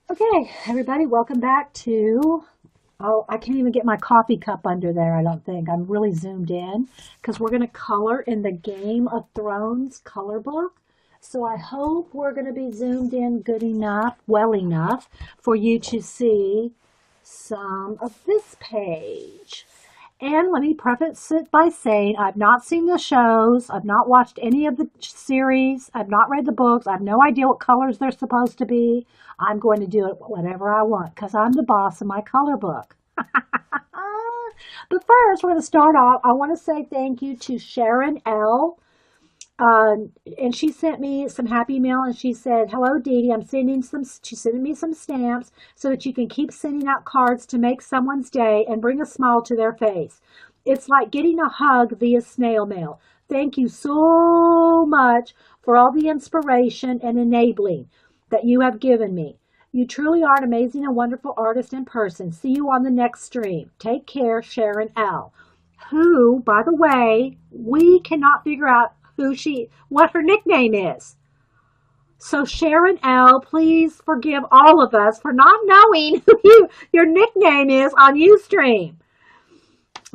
Okay, everybody, welcome back to, oh, I can't even get my coffee cup under there, I don't think. I'm really zoomed in because we're going to color in the Game of Thrones color book. So I hope we're going to be zoomed in good enough, well enough for you to see some of this page. And let me preface it by saying I've not seen the shows. I've not watched any of the series. I've not read the books. I have no idea what colors they're supposed to be. I'm going to do it whatever I want because I'm the boss of my color book. But first, we're going to start off. I want to say thank you to Sharon L. And she sent me some happy mail and she said, "Hello, Dee Dee. She's sending me some stamps so that you can keep sending out cards to make someone's day and bring a smile to their face. It's like getting a hug via snail mail. Thank you so much for all the inspiration and enabling that you have given me. You truly are an amazing and wonderful artist in person. See you on the next stream. Take care, Sharon L." Who, by the way, we cannot figure out what her nickname is. So Sharon L, please forgive all of us for not knowing who your nickname is on Ustream.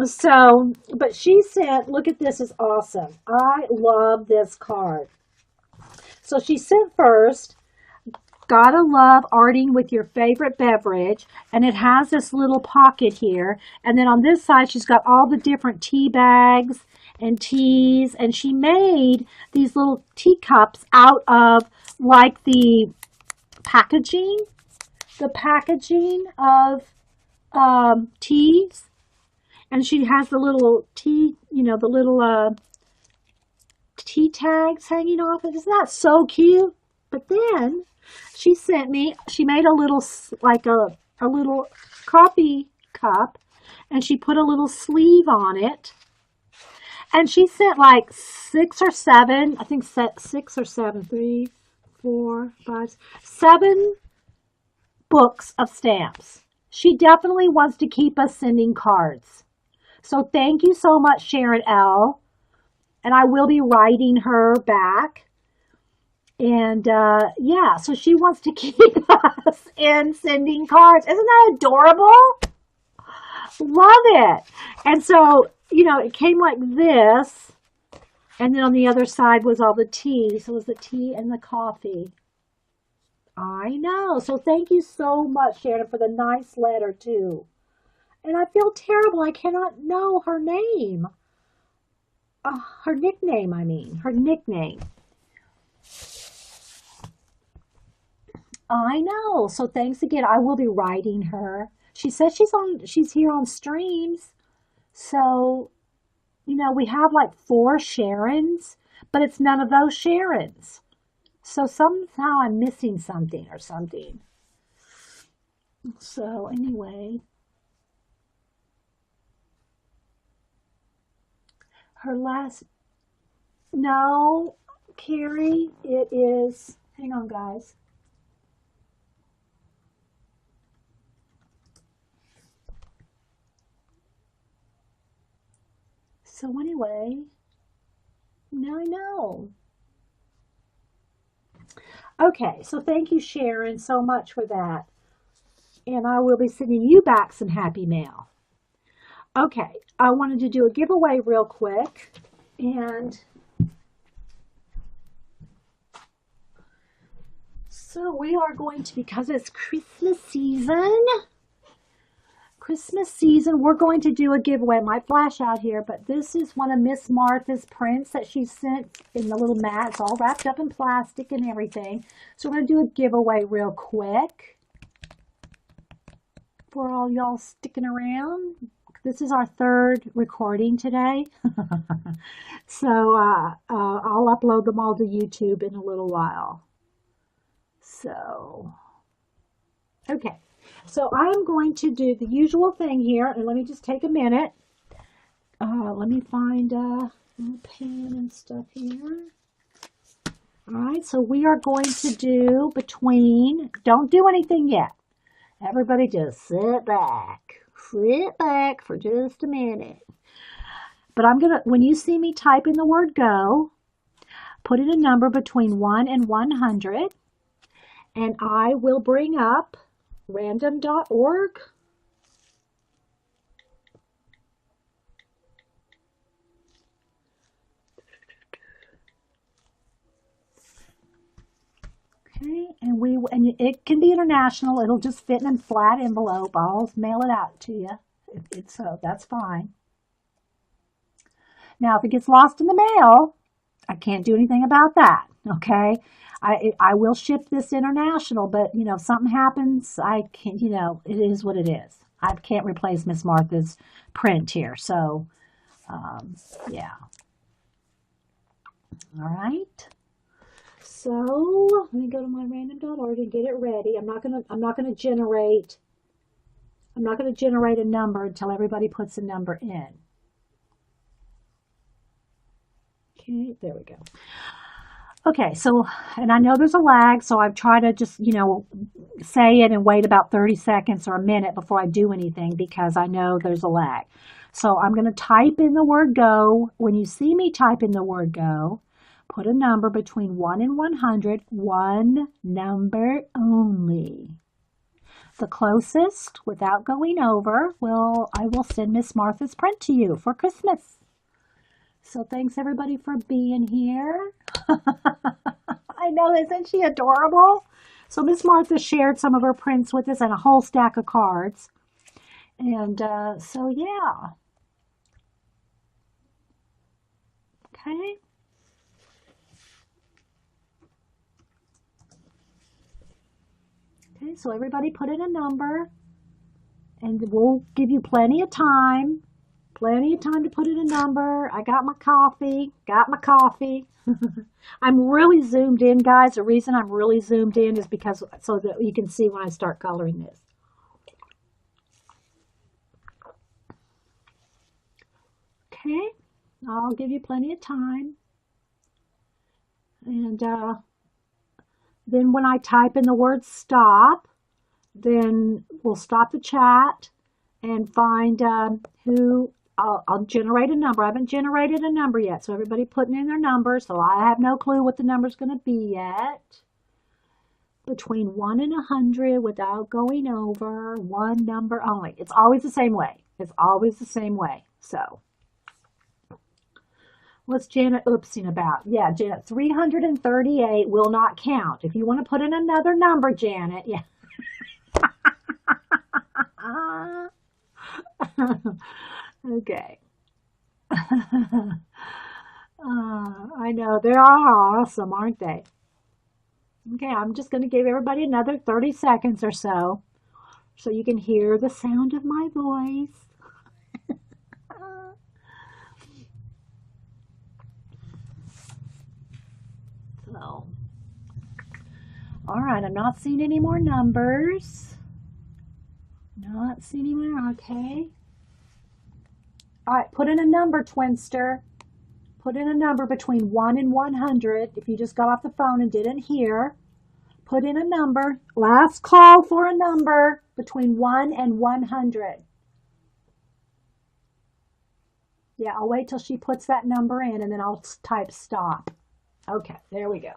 So, but she said, look at this, is awesome. I love this card. So she sent first, gotta love arting with your favorite beverage. And it has this little pocket here. And then on this side, she's got all the different tea bags and teas, and she made these little teacups out of like the packaging of teas, and she has the little tea, the little tea tags hanging off it. Isn't that so cute? But then she made a little, like a little coffee cup, and she put a little sleeve on it. And she sent like 6 or 7, I think 6 or 7, 3, 4, 5, 7 books of stamps. She definitely wants to keep us sending cards. So thank you so much, Sharon L. And I will be writing her back. And yeah, so she wants to keep us in sending cards. Isn't that adorable? Love it. And so, it came like this, and then on the other side was all the tea. So it was the tea and the coffee. I know. So thank you so much, Sharon, for the nice letter, too. And I feel terrible. I cannot know her name. Her nickname, Her nickname. I know. So thanks again. I will be writing her. She says she's here on streams. So, we have like 4 Sharons, but it's none of those Sharons. So somehow I'm missing something or something. So anyway, no, Carrie, it is, hang on guys. So anyway, now I know. Okay, so thank you, Sharon, so much for that. And I will be sending you back some happy mail. Okay, I wanted to do a giveaway real quick. And so we are going to, because it's Christmas season, we're going to do a giveaway. It might flash out here, but this is one of Miss Martha's prints that she sent in the little mat. It's all wrapped up in plastic and everything. So we're going to do a giveaway real quick for all y'all sticking around. This is our 3rd recording today. So I'll upload them all to YouTube in a little while. So, okay. So I'm going to do the usual thing here, and let me just take a minute. Let me find a pen and stuff here. All right, so we are going to do don't do anything yet. Everybody just sit back for just a minute. But when you see me type in the word go, put in a number between 1 and 100. And I will bring up random.org. Okay, and it can be international. It'll just fit in a flat envelope. I'll mail it out to you. So that's fine. Now, if it gets lost in the mail, I can't do anything about that. Okay, I will ship this international, but if something happens, I can't. It is what it is. I can't replace Miss Martha's print here. So, yeah. All right. So let me go to my random.org and get it ready. I'm not gonna generate a number until everybody puts a number in. Okay, there we go. Okay, so, and I know there's a lag, so I've tried to just, say it and wait about 30 seconds or a minute before I do anything because I know there's a lag. So I'm going to type in the word go. When you see me type in the word go, put a number between 1 and 100, one number only. The closest, without going over, I will send Miss Martha's print to you for Christmas. So thanks everybody for being here. I know, isn't she adorable? So Miss Martha shared some of her prints with us and a whole stack of cards. And so yeah. Okay. Okay, so everybody put in a number and we'll give you plenty of time. Plenty of time to put in a number. I got my coffee. I'm really zoomed in, guys. The reason I'm really zoomed in is because so that you can see when I start coloring this. Okay, I'll give you plenty of time. And then when I type in the word stop, then we'll stop the chat and find who. I'll generate a number. I haven't generated a number yet, so everybody putting in their number, so I have no clue what the number's going to be yet. Between 1 and 100 without going over, one number only. It's always the same way. It's always the same way. So, what's Janet oopsing about? Yeah, Janet, 338 will not count. If you want to put in another number, Janet, yeah. Okay. I know, they are awesome, aren't they? Okay, I'm just going to give everybody another 30 seconds or so you can hear the sound of my voice. So, all right, I'm not seeing any more numbers. Not seeing any more, okay. All right, put in a number, Twinster. Put in a number between 1 and 100. If you just got off the phone and didn't hear, put in a number. Last call for a number between 1 and 100. Yeah, I'll wait till she puts that number in and then I'll type stop. Okay, there we go.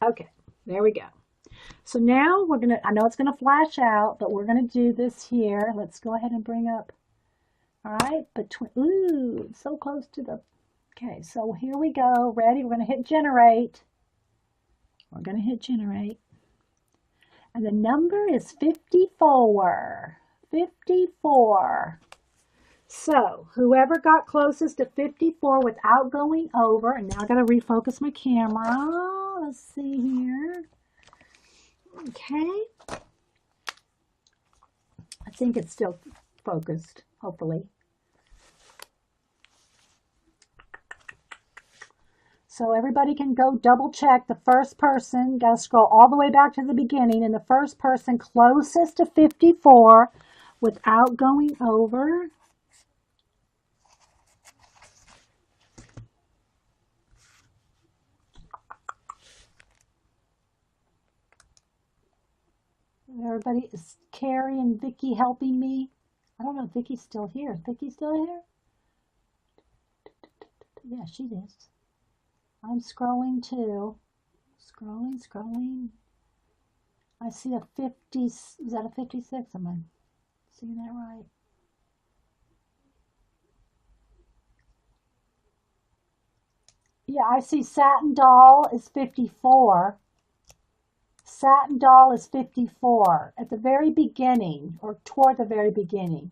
Okay, there we go. So now we're going to, I know it's going to flash out, but we're going to do this here. Let's go ahead and bring up, all right, ooh, it's so close to the, okay, so here we go. Ready? We're going to hit generate. We're going to hit generate. And the number is 54. 54. So whoever got closest to 54 without going over, and now I got to refocus my camera. Let's see here. Okay. I think it's still focused, hopefully. So everybody can go double check the first person. Got to scroll all the way back to the beginning, and the first person closest to 54 without going over. Everybody, is Carrie and Vicky helping me? I don't know if Vicky's still here. Is Vicky still here? Yeah, she is. I'm scrolling too. Scrolling. I see a 50. Is that a 56? Am I seeing that right? Yeah, I see Satin Doll is 54. Satin Doll is 54 at the very beginning or toward the very beginning.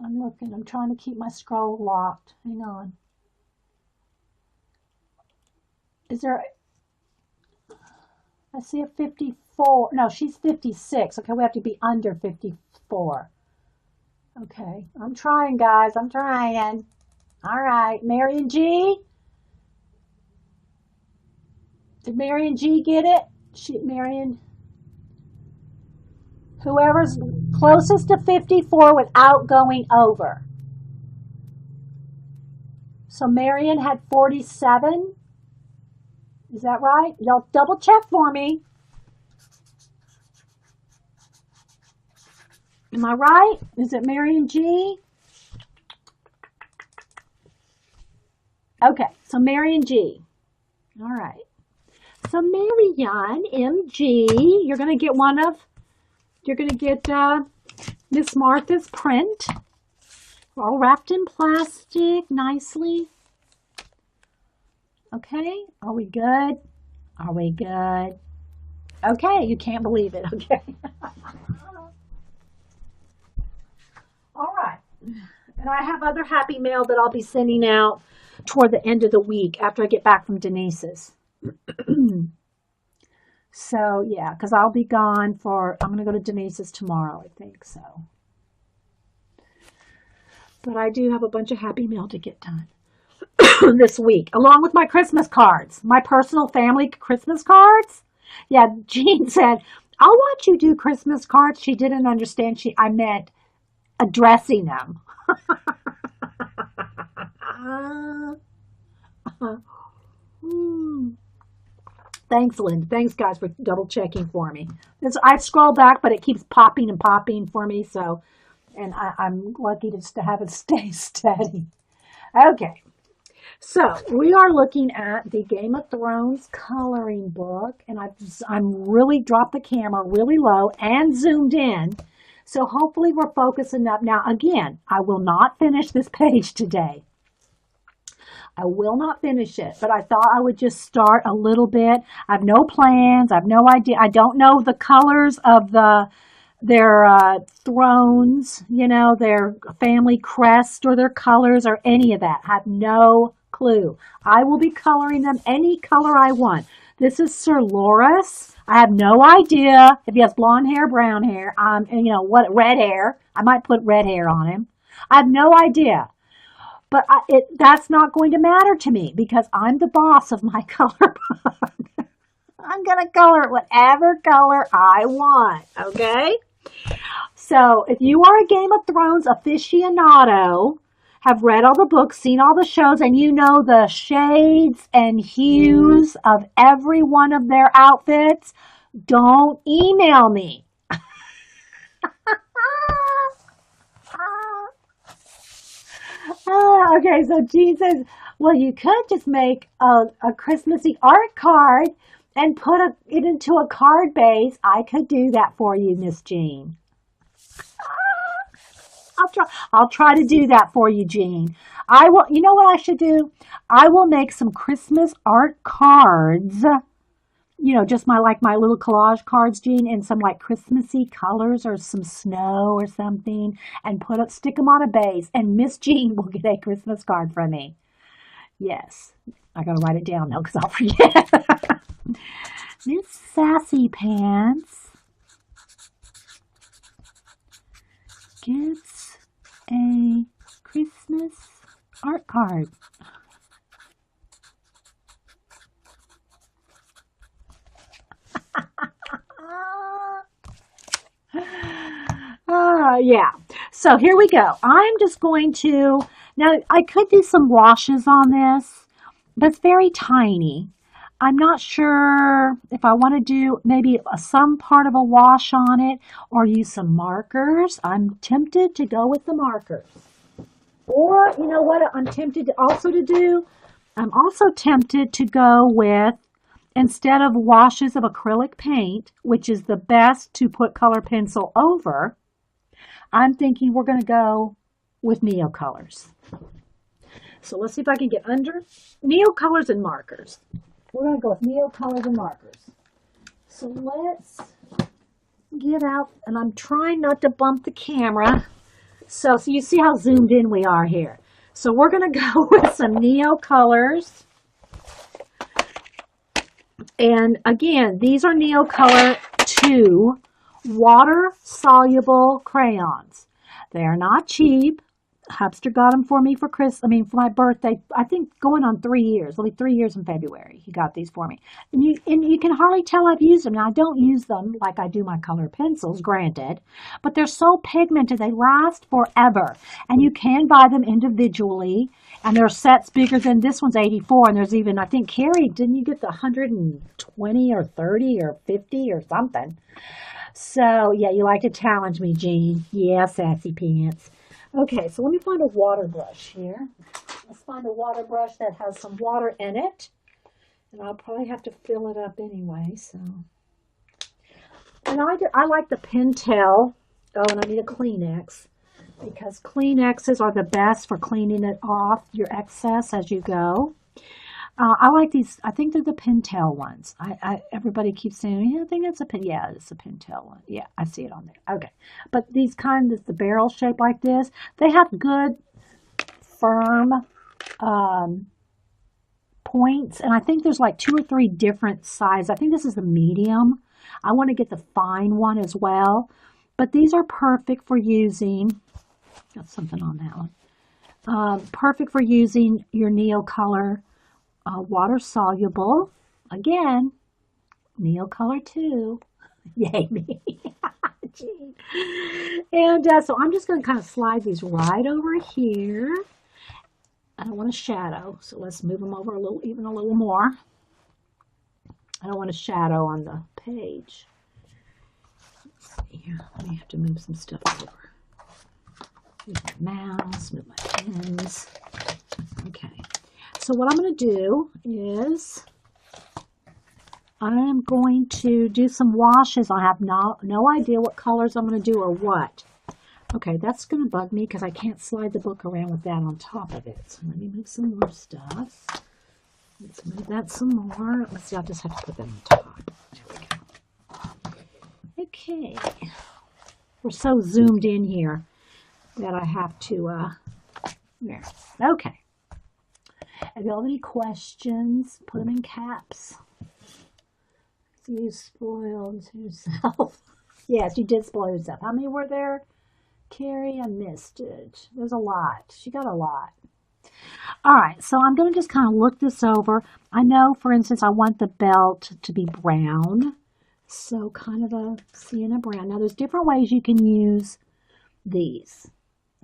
I'm looking. I'm trying to keep my scroll locked. Hang on. Is there, I see a 54. No, she's 56. Okay, we have to be under 54. Okay, I'm trying, guys. I'm trying. All right, Marion G. Did Marion G get it? Marion, whoever's closest to 54 without going over. So Marion had 47. Is that right? Y'all double check for me. Am I right? Is it Marion G? Okay, so Marion G. All right. So Marion MG, you're going to get Miss Martha's print, all wrapped in plastic nicely. Okay, are we good? Are we good? Okay, you can't believe it, okay. All right, and I have other happy mail that I'll be sending out toward the end of the week after I get back from Denise's. So, yeah, because I'll be gone I'm going to go to Denise's tomorrow, I think, so. But I do have a bunch of happy mail to get done this week, along with my Christmas cards, my personal family Christmas cards. Yeah, Jean said, I'll watch you do Christmas cards. She didn't understand. I meant addressing them. Thanks, Lynn. Thanks, guys, for double checking for me. I scroll back, but it keeps popping and popping for me. So, and I'm lucky to have it stay steady. Okay. So we are looking at the Game of Thrones coloring book, and I'm really dropped the camera really low and zoomed in. So hopefully we're focused enough. Now, again, I will not finish this page today. I will not finish it, but I thought I would just start a little bit. I have no plans. I have no idea. I don't know the colors of their thrones, their family crest or their colors or any of that. I have no clue. I will be coloring them any color I want. This is Sir Loras. I have no idea if he has blonde hair, brown hair, red hair. I might put red hair on him. I have no idea. But that's not going to matter to me because I'm the boss of my color book. I'm going to color whatever color I want, okay? So if you are a Game of Thrones aficionado, have read all the books, seen all the shows, and you know the shades and hues of every one of their outfits, don't email me. Okay, so Jean says, well, you could just make a Christmassy art card and put it into a card base. I could do that for you, Miss Jean. I'll try to do that for you, Jean. I will. You know what I should do? I will make some Christmas art cards. Just my little collage cards, Jean, in some Christmassy colors or some snow or something, and stick them on a base. And Miss Jean will get a Christmas card from me. Yes, I gotta write it down now because I'll forget. Miss Sassy Pants gets a Christmas art card. Yeah. So here we go. I'm just going to, now I could do some washes on this, but it's very tiny. I'm not sure if I want to do maybe some part of a wash on it or use some markers. I'm tempted to go with the markers. Or, you know what I'm tempted to also to do? I'm also tempted to go with, instead of washes of acrylic paint, which is the best to put color pencil over, I'm thinking we're going to go with Neocolors. So let's see if I can get under Neocolors and markers. We're going to go with Neocolors and markers. So let's get out, and I'm trying not to bump the camera. So you see how zoomed in we are here. So we're going to go with some Neocolors. And again, these are Neocolor 2 water-soluble crayons. They are not cheap. Hubster got them for me for for my birthday. I think going on 3 years. It'll be 3 years in February. He got these for me. And you can hardly tell I've used them. Now, I don't use them like I do my color pencils, granted. But they're so pigmented. They last forever. And you can buy them individually. And there are sets bigger than this one's 84. And there's even, I think, Carrie, didn't you get the 120 or 30 or 50 or something? So, yeah, you like to challenge me, Jean. Yeah, sassy pants. Okay, so let me find a water brush here. Let's find a water brush that has some water in it. And I'll probably have to fill it up anyway, so. And I like the Pentel. Oh, and I need a Kleenex, because Kleenexes are the best for cleaning it off, your excess as you go. I like these. I think they're the Pentel ones. Everybody keeps saying, yeah, I think it's a yeah, it's a Pentel one. Yeah, I see it on there. Okay, but these kind of the barrel shape like this, they have good, firm points, and I think there's like 2 or 3 different sizes. I think this is the medium. I want to get the fine one as well, but these are perfect for using. Got something on that one. Perfect for using your Neocolor. Water soluble, again, Neocolor 2, yay me. And so I'm just going to kind of slide these right over here. I don't want a shadow, so let's move them over even a little more. I don't want a shadow on the page. Let's see here. I may have to move some stuff over. Move my mouse, move my pens. Okay. So what I'm going to do is I am going to do some washes. I have no idea what colors I'm going to do or what. Okay, that's going to bug me because I can't slide the book around with that on top of it. So let me move some more stuff. Let's move that some more. Let's see, I'll just have to put that on top. There we go. Okay. We're so zoomed in here that I have to, there. Okay. If you have any questions, put them in caps. You spoiled yourself. Yes, you did spoil yourself. How many were there, Carrie? I missed it. There's a lot. She got a lot. All right, so I'm going to just kind of look this over. I know, for instance, I want the belt to be brown. So kind of a sienna brown. Now, there's different ways you can use these.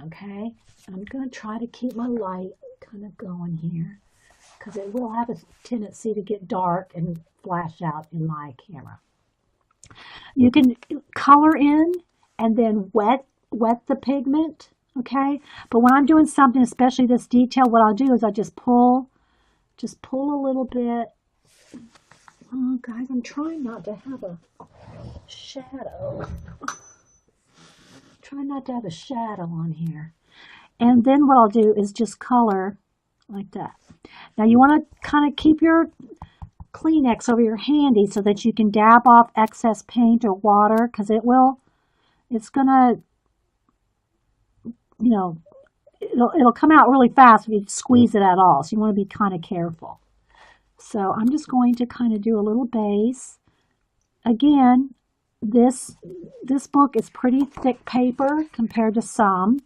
Okay? I'm going to try to keep my light kind of going here, because it will have a tendency to get dark and flash out in my camera. You can color in and then wet the pigment, okay? But when I'm doing something, especially this detail, what I'll do is I just pull a little bit. Oh, guys, I'm trying not to have a shadow. Try not to have a shadow on here. And then what I'll do is just color like that. Now you want to kind of keep your Kleenex over your handy so that you can dab off excess paint or water, because it's gonna, you know, it'll come out really fast if you squeeze it at all. So you want to be kind of careful. So I'm just going to kind of do a little base. Again, this book is pretty thick paper compared to some.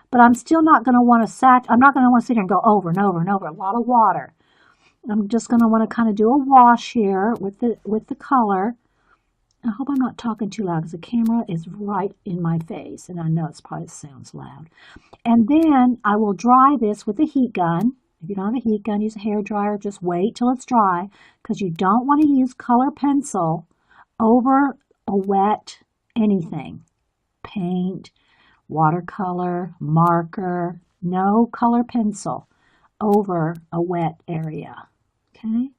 But I'm still not going to want to I'm not going to want to sit here and go over and over and over. A lot of water. I'm just going to want to kind of do a wash here with the color. I hope I'm not talking too loud because the camera is right in my face, and I know it probably sounds loud. And then I will dry this with a heat gun. If you don't have a heat gun, use a hair dryer. Just wait till it's dry, because you don't want to use color pencil over a wet anything. Paint, watercolor, marker, no color pencil over a wet area. Okay,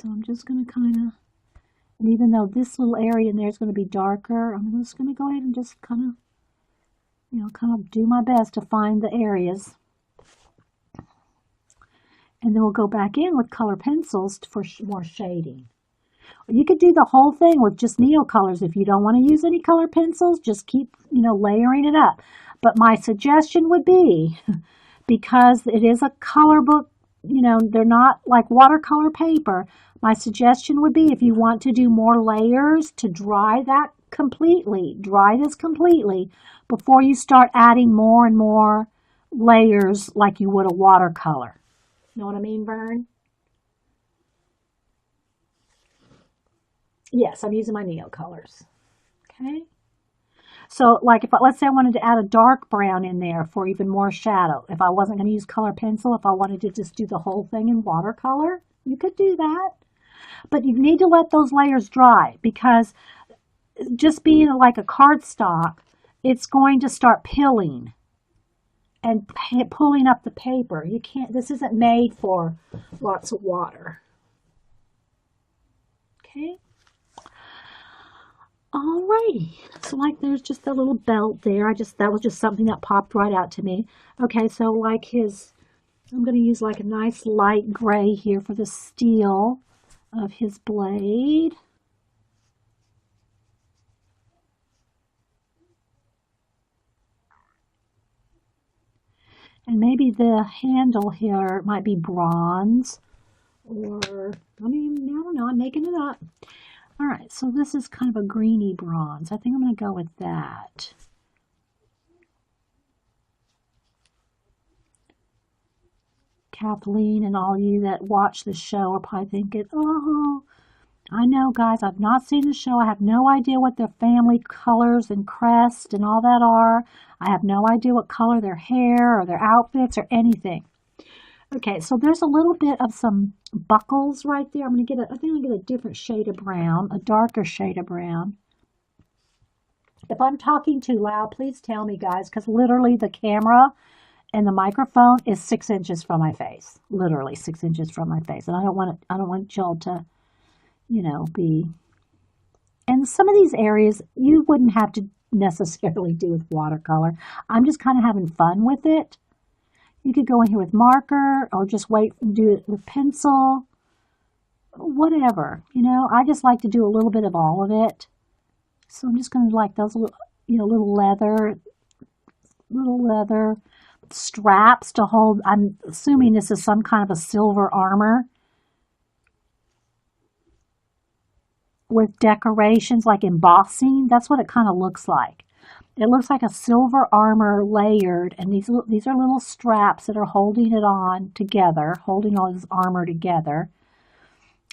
so I'm just going to kind of, and even though this little area in there is going to be darker, I'm just going to go ahead and just kind of, kind of do my best to find the areas. And then we'll go back in with color pencils for more shading. You could do the whole thing with just Neocolors. If you don't want to use any color pencils, just keep, layering it up. But my suggestion would be, because it is a color book, they're not like watercolor paper. My suggestion would be, if you want to do more layers, to dry this completely before you start adding more and more layers like you would a watercolor. Know what I mean, Vern? Yes, I'm using my Neocolors. Okay. So like let's say I wanted to add a dark brown in there for even more shadow. If I wasn't going to use color pencil, if I wanted to just do the whole thing in watercolor, you could do that. But you need to let those layers dry, because just being like a cardstock, it's going to start pilling and pulling up the paper. You can't, this isn't made for lots of water. Okay. Alrighty, so like there's just a little belt there. That was just something that popped right out to me. Okay, so like I'm going to use like a nice light gray here for the steel of his blade. And maybe the handle here might be bronze, or, I don't know, I'm making it up. All right, so this is kind of a greeny bronze. I think I'm going to go with that. Kathleen and all you that watch the show are probably thinking, oh, I know, guys, I've not seen the show. I have no idea what their family colors and crest and all that are. I have no idea what color their hair or their outfits or anything. Okay, so there's a little bit of some buckles right there. I think I'm going to get a different shade of brown, a darker shade of brown. If I'm talking too loud, please tell me, guys, because literally the camera and the microphone is 6 inches from my face. Literally 6 inches from my face. And I don't want y'all to, be. And some of these areas you wouldn't have to necessarily do with watercolor. I'm just kind of having fun with it. You could go in here with marker, or just wait and do it with pencil, whatever, I just like to do a little bit of all of it. So I'm just going to like those little, little leather straps to hold. I'm assuming this is some kind of a silver armor with decorations like embossing. That's what it kind of looks like. It looks like a silver armor layered, and these are little straps that are holding it on together, holding all this armor together.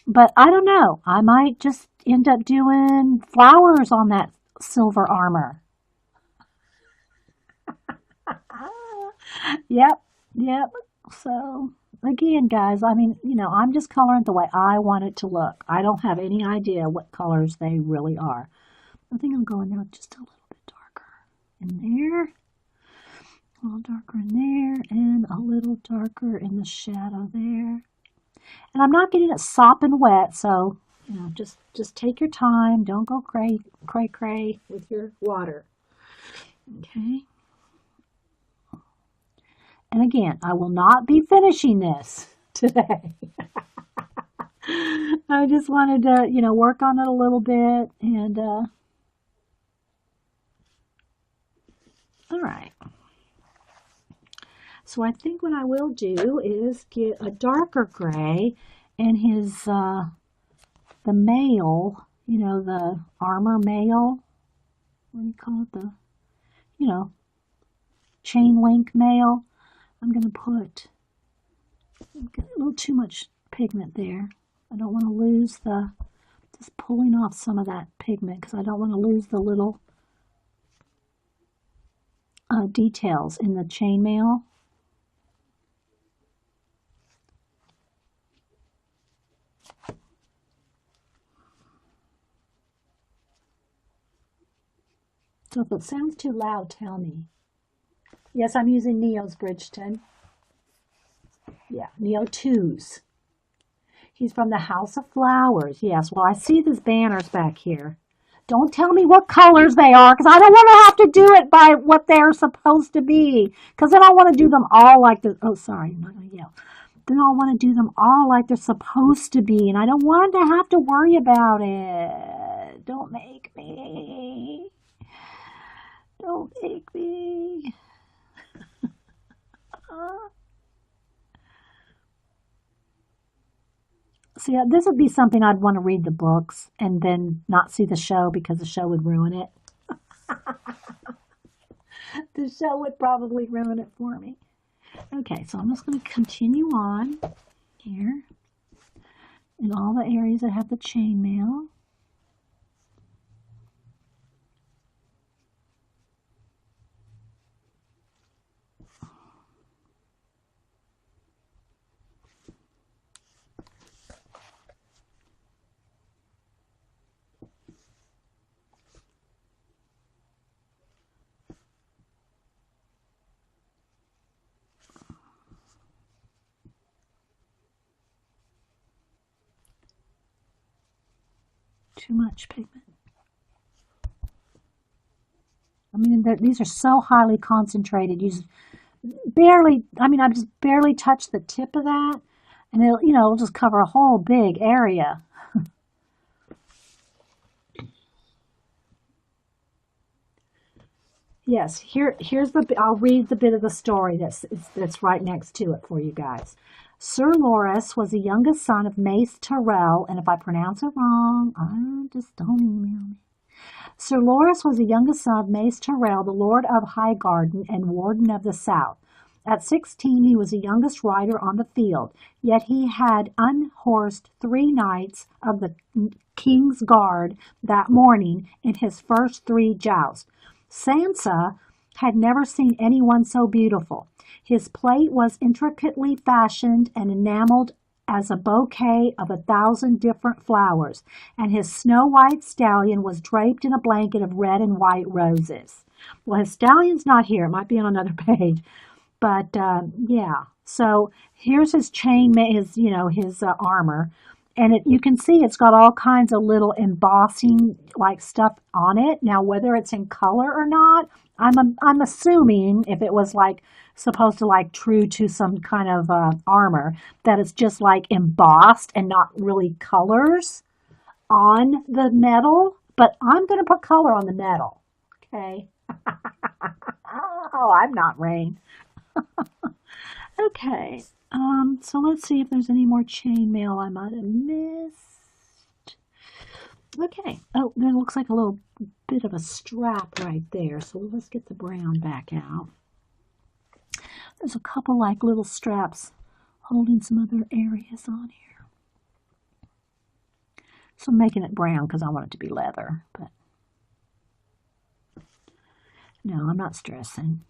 But I don't know. I might just end up doing flowers on that silver armor. Yep. So again, guys, I'm just coloring the way I want it to look. I don't have any idea what colors they really are. I think I'm going there just a little bit darker in there, a little darker in there, and a little darker in the shadow there. And I'm not getting it sopping wet, so just take your time. Don't go cray with your water. Okay. And again, I will not be finishing this today. I just wanted to, work on it a little bit, and all right. So I think what I will do is get a darker gray, and his the mail, the armor mail. What do you call it? The chain link mail. I'm going to put a little too much pigment there. I don't want to lose just pulling off some of that pigment, because I don't want to lose the little details in the chainmail. So if it sounds too loud, tell me. Yes, I'm using Neo's Bridgeton. Yeah, Neo 2s. He's from the House of Flowers. Yes, well, I see these banners back here. Don't tell me what colors they are, because I don't want to have to do it by what they're supposed to be. Because then I want to do them all like the. Oh, sorry, I'm not going to yell. Then I want to do them all like they're supposed to be, and I don't want to have to worry about it. Don't make me. Don't make me. See, this would be something I'd want to read the books and then not see the show because the show would ruin it. The show would probably ruin it for me. Okay, so I'm just going to continue on here in all the areas that have the chainmail. Too much pigment. I mean, these are so highly concentrated. You just barely, I mean, I've just barely touched the tip of that, and it'll just cover a whole big area. Yes, here's I'll read the bit of the story that's right next to it for you guys. Sir Loris was the youngest son of Mace Tyrrell, and if I pronounce it wrong, just don't email me. Sir Loris was the youngest son of Mace Tyrrell, the Lord of Highgarden and Warden of the South. At 16, he was the youngest rider on the field, yet he had unhorsed 3 knights of the King's Guard that morning in his first 3 jousts. Sansa had never seen anyone so beautiful. His plate was intricately fashioned and enameled as a bouquet of 1,000 different flowers, and his snow-white stallion was draped in a blanket of red and white roses. Well, his stallion's not here. It might be on another page. But, yeah. So here's his chain, his armor. And you can see it's got all kinds of little embossing like stuff on it. Now, whether it's in color or not, I'm assuming if it was like supposed to like true to some kind of armor, that it's just like embossed and not really colors on the metal. But I'm going to put color on the metal. Okay. Oh, I'm not Rain. Okay. So let's see if there's any more chainmail I might have missed. Okay. Oh, there looks like a little bit of a strap right there. So let's get the brown back out. There's a couple like little straps holding some other areas on here. So I'm making it brown because I want it to be leather. But no, I'm not stressing.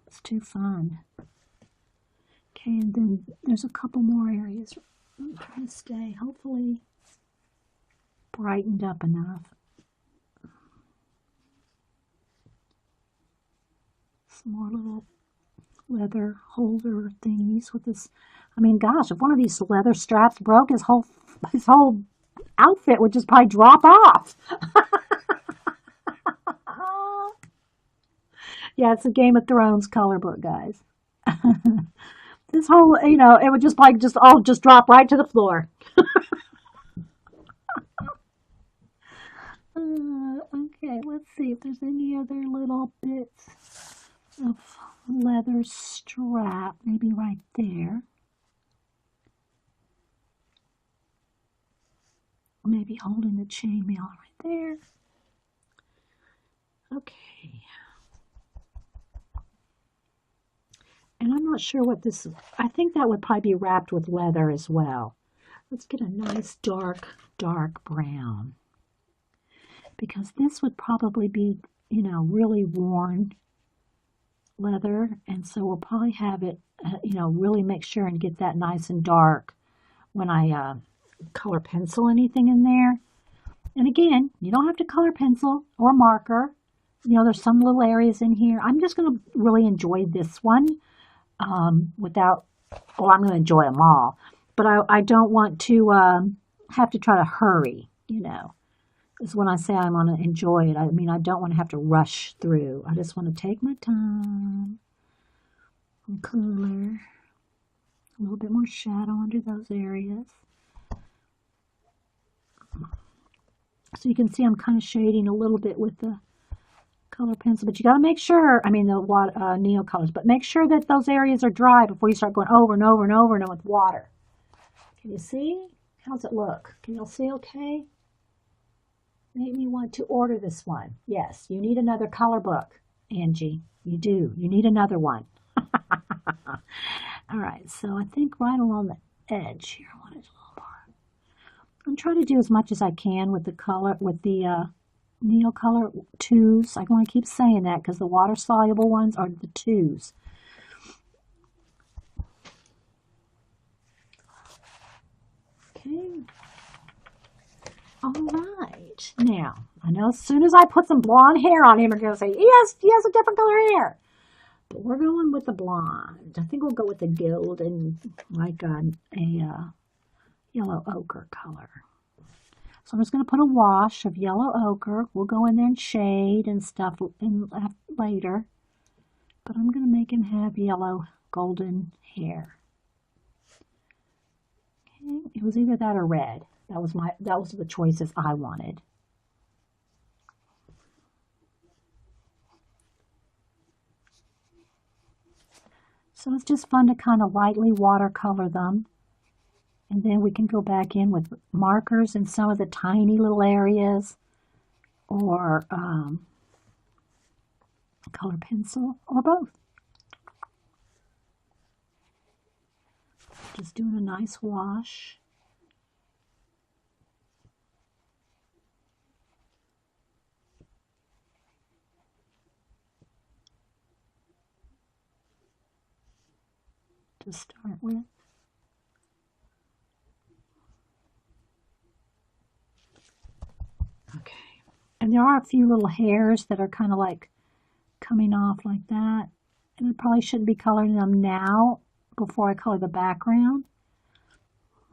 It's too fun. Okay, and then there's a couple more areas. I'm trying to stay, hopefully, brightened up enough. Some more little leather holder thingies with this. I mean, gosh, if one of these leather straps broke, his whole outfit would just probably drop off. Yeah, it's a Game of Thrones color book, guys. This whole, it would just probably all drop right to the floor. Okay, let's see if there's any other little bits of leather strap, maybe right there. Maybe holding the chainmail right there. Okay. And I'm not sure what this is. I think that would probably be wrapped with leather as well. Let's get a nice dark brown. Because this would probably be, really worn leather. And so we'll probably have it, really make sure and get that nice and dark when I color pencil anything in there. And again, you don't have to color pencil or marker. There's some little areas in here. I'm just going to really enjoy this one. without, well, I'm going to enjoy them all, but I don't want to have to try to hurry, you know. Is when I say I want to enjoy it. I mean, I don't want to have to rush through. I just want to take my time and color. A little bit more shadow under those areas. So you can see I'm kind of shading a little bit with the color pencil, but you got to make sure, I mean the Neo colors, but make sure that those areas are dry before you start going over and over and over and with water. Can you see? How's it look? Can y'all see okay? Made me want to order this one. Yes, you need another color book, Angie. You do. You need another one. All right, so I think right along the edge here, I want it a little more. I'm trying to do as much as I can with the color, with the Neo color twos. I want to keep saying that because the water soluble ones are the twos. Okay. All right. Now, I know as soon as I put some blonde hair on him, I'm going to say, yes, he has a different color hair. But we're going with the blonde. I think we'll go with the golden, like a yellow ochre color. So I'm just going to put a wash of yellow ochre. We'll go in there and shade and stuff later. But I'm going to make him have yellow golden hair. Okay. It was either that or red. That was the choices I wanted. So it's just fun to kind of lightly watercolor them. And then we can go back in with markers in some of the tiny little areas, or color pencil, or both. Just doing a nice wash. To start with. Okay. And there are a few little hairs that are kind of like coming off like that. And I probably shouldn't be coloring them now before I color the background.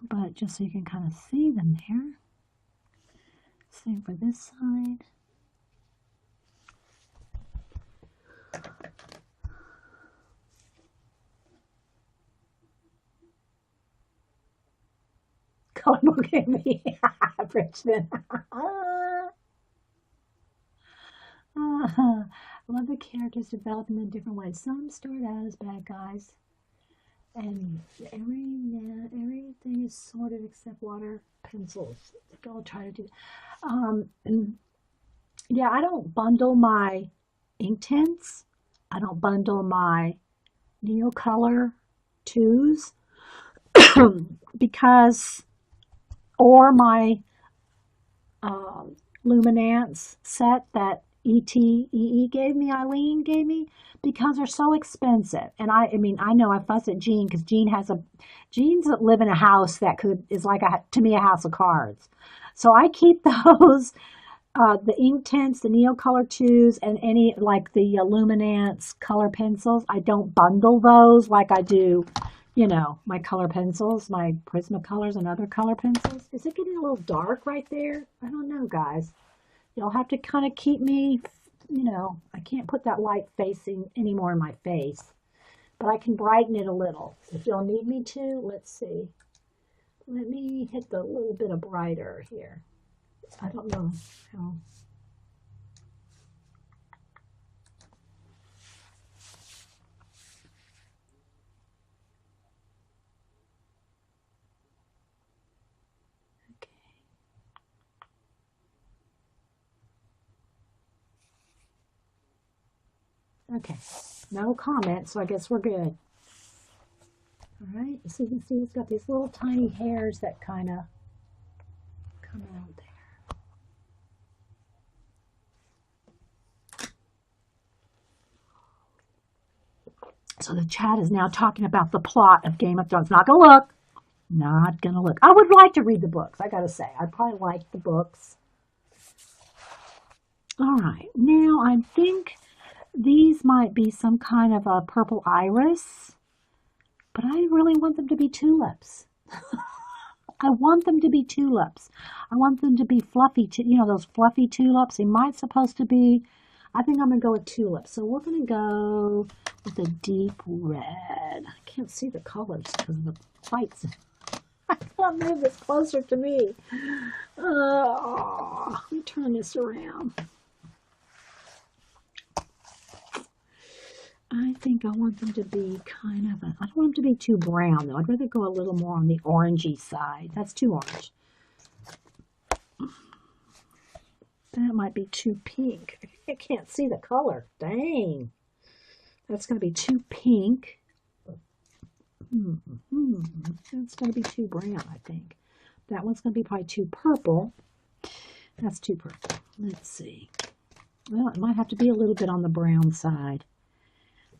But just so you can kind of see them there. Same for this side. Color book at me, Bridgman. Love the characters developing in different ways. Some start out as bad guys, and everything is sorted except water pencils. I'll try to do. Yeah, I don't bundle my Inktense. I don't bundle my Neo Color 2s because, or my Luminance set that EE gave me, Eileen gave me, because they're so expensive. And I mean, I know I fuss at Jean because Jean's live in a house that is like to me a house of cards. So I keep those, the Inktense, the Neo Color 2s, and any like the Luminance color pencils. I don't bundle those like I do, you know, my color pencils, my Prismacolors and other color pencils. Is it getting a little dark right there? I don't know, guys. You'll have to kind of keep me, you know, I can't put that light facing anymore in my face, but I can brighten it a little. If you'll need me to, let's see. Let me hit the little bit of brighter here. I don't know how. Okay, no comments, so I guess we're good. All right, so you can see it's got these little tiny hairs that kind of come out there. So the chat is now talking about the plot of Game of Thrones. Not gonna look. Not gonna look. I would like to read the books, I gotta say. I probably like the books. All right, now I think these might be some kind of a purple iris. But I really want them to be tulips. I want them to be tulips. I want them to be fluffy, those fluffy tulips. They might supposed to be, I think I'm going to go with tulips. So we're going to go with a deep red. I can't see the colors because of the lights. I can't move this closer to me. Let me turn this around. I think I want them to be I don't want them to be too brown though. I'd rather go a little more on the orangey side. That's too orange. That might be too pink. I can't see the color. Dang. That's going to be too pink. That's going to be too brown, I think. That one's going to be probably too purple. That's too purple. Let's see. Well, it might have to be a little bit on the brown side.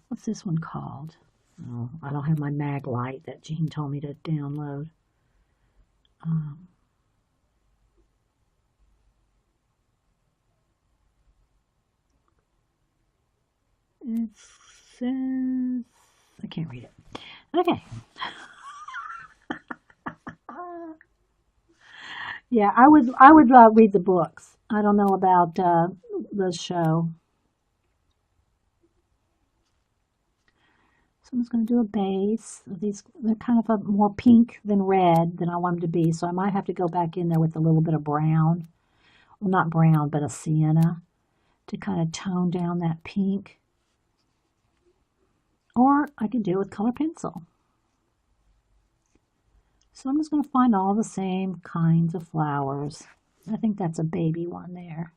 What's this one called? Oh, I don't have my mag light that Jean told me to download. It says, I can't read it. Okay. Yeah, I would read the books. I don't know about the show. So I'm just going to do a base. They're kind of a more pink than red than I want them to be. So I might have to go back in there with a little bit of brown. Well, not brown, but a sienna to kind of tone down that pink. Or I could do it with color pencil. So I'm just going to find all the same kinds of flowers. I think that's a baby one there.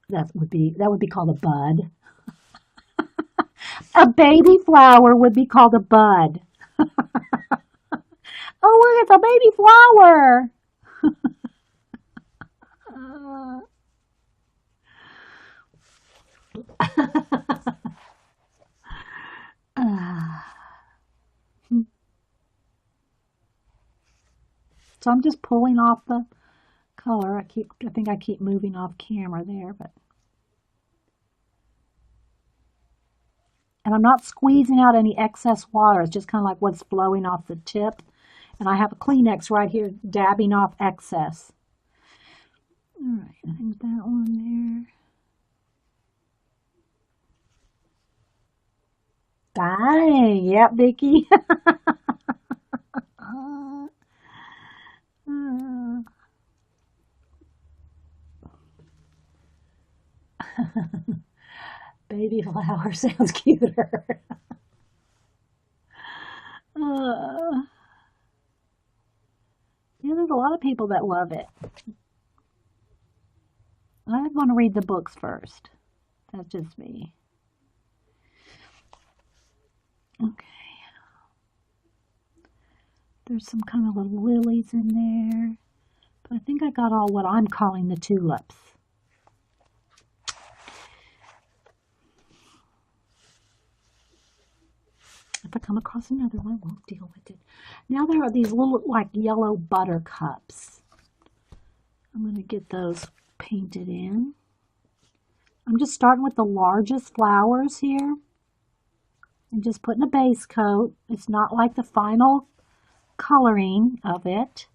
That would be called a bud. A baby flower would be called a bud. Oh, look, it's a baby flower. So I'm just pulling off the color. I think I keep moving off camera there, but. And I'm not squeezing out any excess water. It's just kind of like what's flowing off the tip. And I have a Kleenex right here dabbing off excess. All right, I think that one there. Dang, yep, Vicki. Baby flower sounds cuter. Yeah, there's a lot of people that love it. I want to read the books first. That's just me. Okay. There's some kind of little lilies in there. But I think I got all what I'm calling the tulips. If I come across another one, we'll deal with it. Now there are these little like yellow buttercups. I'm going to get those painted in. I'm just starting with the largest flowers here. And just putting a base coat. It's not like the final coloring of it.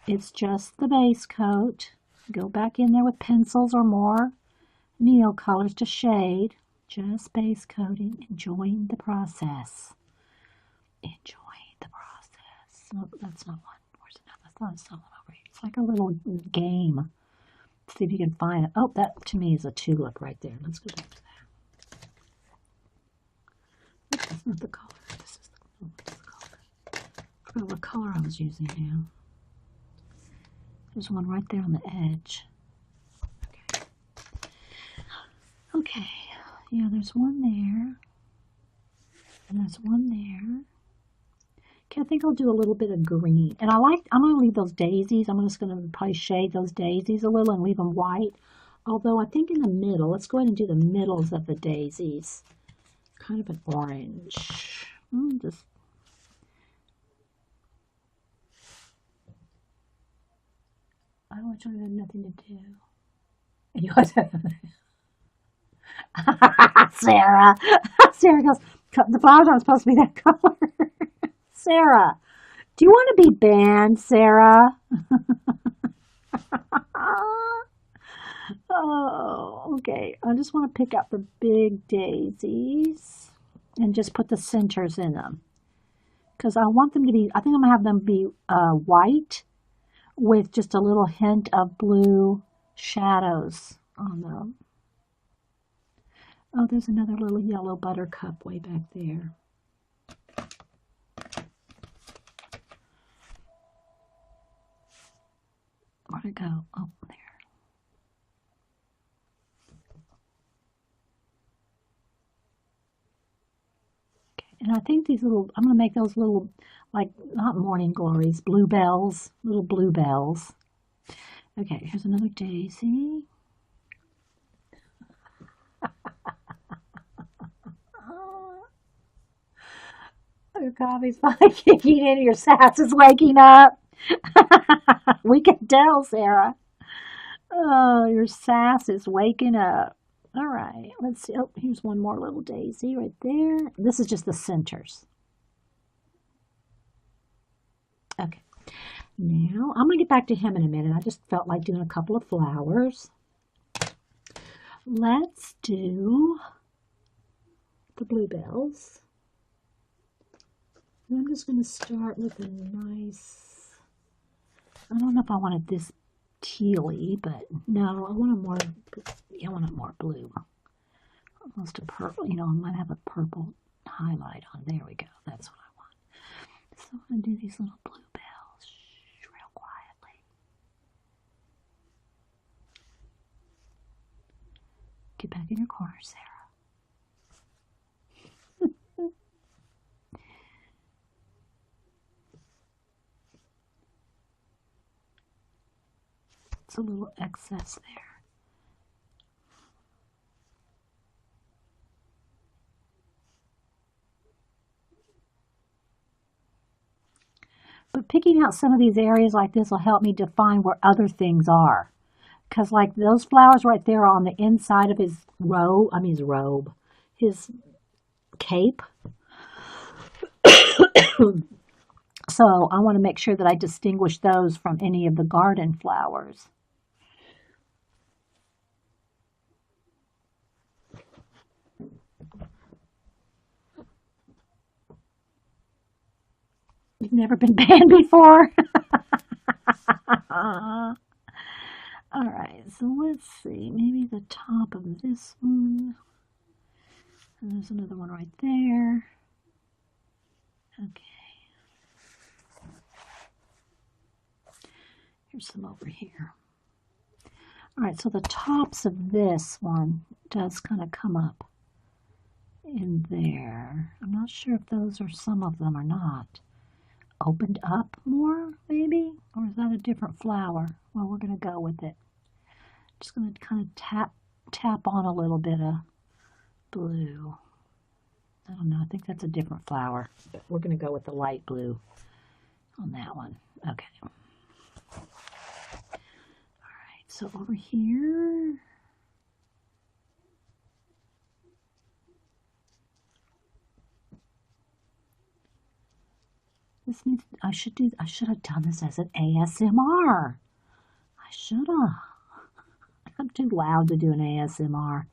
It's just the base coat. Go back in there with pencils or more neon colors to shade. Just base coating, enjoying the process. Enjoying the process. Oh, that's not one. Where's another? I thought I saw one over here. It's like a little game. See if you can find it. Oh, that to me is a tulip right there. Let's go back to that. That's not the color. This is the color. I forgot what color I was using now. There's one right there on the edge. Okay. Okay. Yeah, there's one there. And there's one there. Okay, I think I'll do a little bit of green. And I'm going to leave those daisies. I'm just going to probably shade those daisies a little and leave them white. Although I think in the middle, let's go ahead and do the middles of the daisies. Kind of an orange. I actually have nothing to do. You Sarah. Sarah goes, The flowers aren't supposed to be that color. Sarah, do you want to be banned, Sarah? Oh, okay. I just want to pick out the big daisies and just put the centers in them. Because I want them to be, I think I'm going to have them be white with just a little hint of blue shadows on them. Oh, there's another little yellow buttercup way back there. Where'd it go? Oh, there. Okay, and I think these little, I'm going to make those little, like, not morning glories, bluebells, little bluebells. Okay, here's another daisy. Your coffee's finally kicking in. Your sass is waking up. We can tell, Sarah. Oh, your sass is waking up. All right, let's see. Oh, here's one more little daisy right there. This is just the centers. Okay. Now, I'm going to get back to him in a minute. I just felt like doing a couple of flowers. Let's do the bluebells. I'm just going to start with a nice, I don't know if I wanted this tealy, but no, I want it more, I want it more blue. Almost a purple, you know, I might have a purple highlight on. There we go. That's what I want. So I'm going to do these little bluebells real quietly. Get back in your corner, Sarah. It's a little excess there. But picking out some of these areas like this will help me define where other things are. Because like those flowers right there are on the inside of his robe, his cape. So I want to make sure that I distinguish those from any of the garden flowers. You've never been banned before? All right, so let's see. Maybe the top of this one. And there's another one right there. Okay. Here's some over here. All right, so the tops of this one does kind of come up in there. I'm not sure if those are some of them or not. Opened up more, maybe? Or is that a different flower? Well, we're going to go with it. Just going to kind of tap on a little bit of blue. I don't know. I think that's a different flower. But we're going to go with the light blue on that one. Okay. All right. So over here. This needs, I should have done this as an ASMR. I should have. I'm too loud to do an ASMR.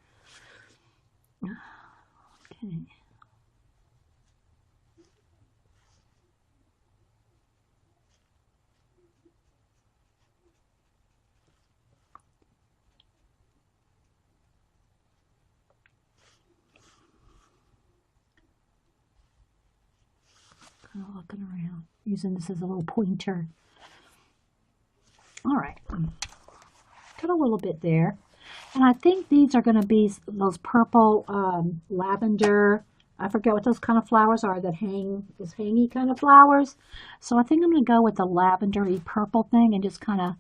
Okay. Kind of looking around, using this as a little pointer. All right. Got a little bit there. And I think these are going to be those purple lavender, I forget what those kind of flowers are that hang, those hangy kind of flowers. So I think I'm going to go with the lavendery purple thing and just kind of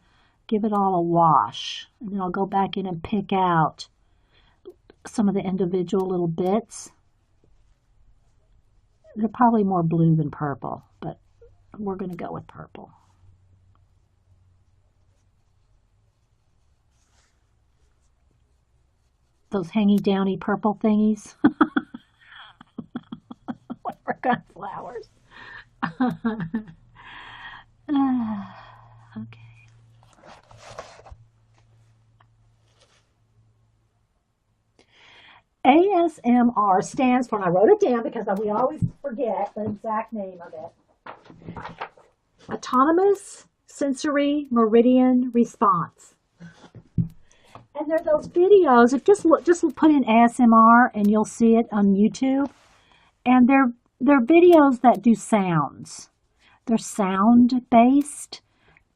give it all a wash. And then I'll go back in and pick out some of the individual little bits. They're probably more blue than purple, but we're going to go with purple. Those hangy downy purple thingies. kind of flowers. Okay. ASMR stands for, and I wrote it down because we always forget the exact name of it. Autonomous Sensory Meridian Response. And there are those videos. If just put in ASMR and you'll see it on YouTube. And they're videos that do sounds. They're sound based,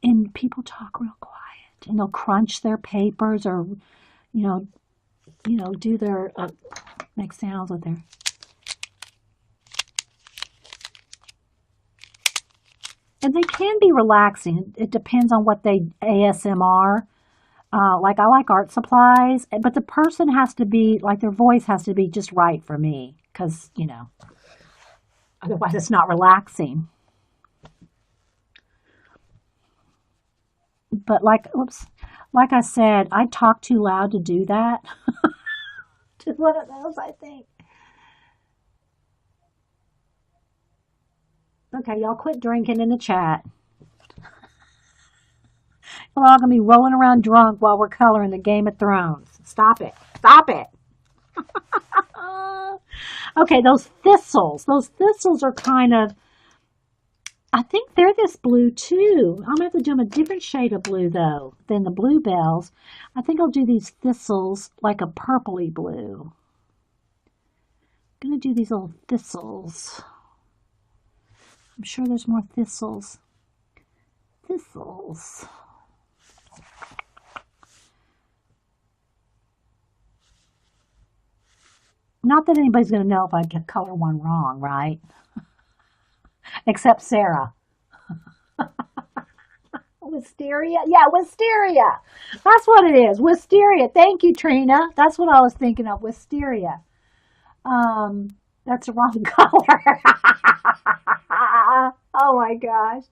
and people talk real quiet, and they'll crunch their papers or, do their make sounds with their. And they can be relaxing. It depends on what they ASMR. Like I like art supplies, but the person has to be like their voice has to be just right for me, because otherwise it's not relaxing. But like I said, I talk too loud to do that. Just one of those, I think. Okay, y'all quit drinking in the chat. We're all going to be rolling around drunk while we're coloring the Game of Thrones. Stop it. Stop it. Okay, those thistles. Those thistles are kind of, I think they're this blue too. I'm going to have to do them a different shade of blue though than the bluebells. I think I'll do these thistles like a purpley blue. I'm going to do these little thistles. I'm sure there's more thistles. Thistles. Not that anybody's going to know if I get color one wrong, right? Except Sarah. Wisteria? Yeah, wisteria. That's what it is. Wisteria. Thank you, Trina. That's what I was thinking of. Wisteria. That's the wrong color. Oh my gosh.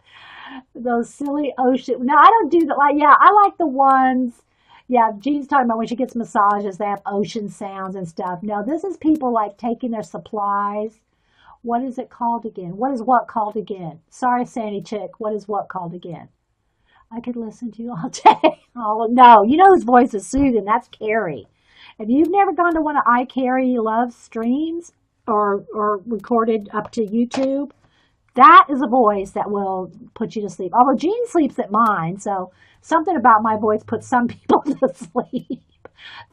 Those silly ocean. No, I don't do that. Like, yeah, I like the ones. Yeah, Jean's talking about when she gets massages, they have ocean sounds and stuff. No, this is people like taking their supplies. What is it called again? What is what called again? Sorry, Sandy Chick. What is what called again? I could listen to you all day. Oh, no. You know whose voice is soothing? That's Carrie. If you've never gone to one of Carrie Love streams or recorded up to YouTube, that is a voice that will put you to sleep. Although Jean sleeps at mine, so something about my voice puts some people to sleep.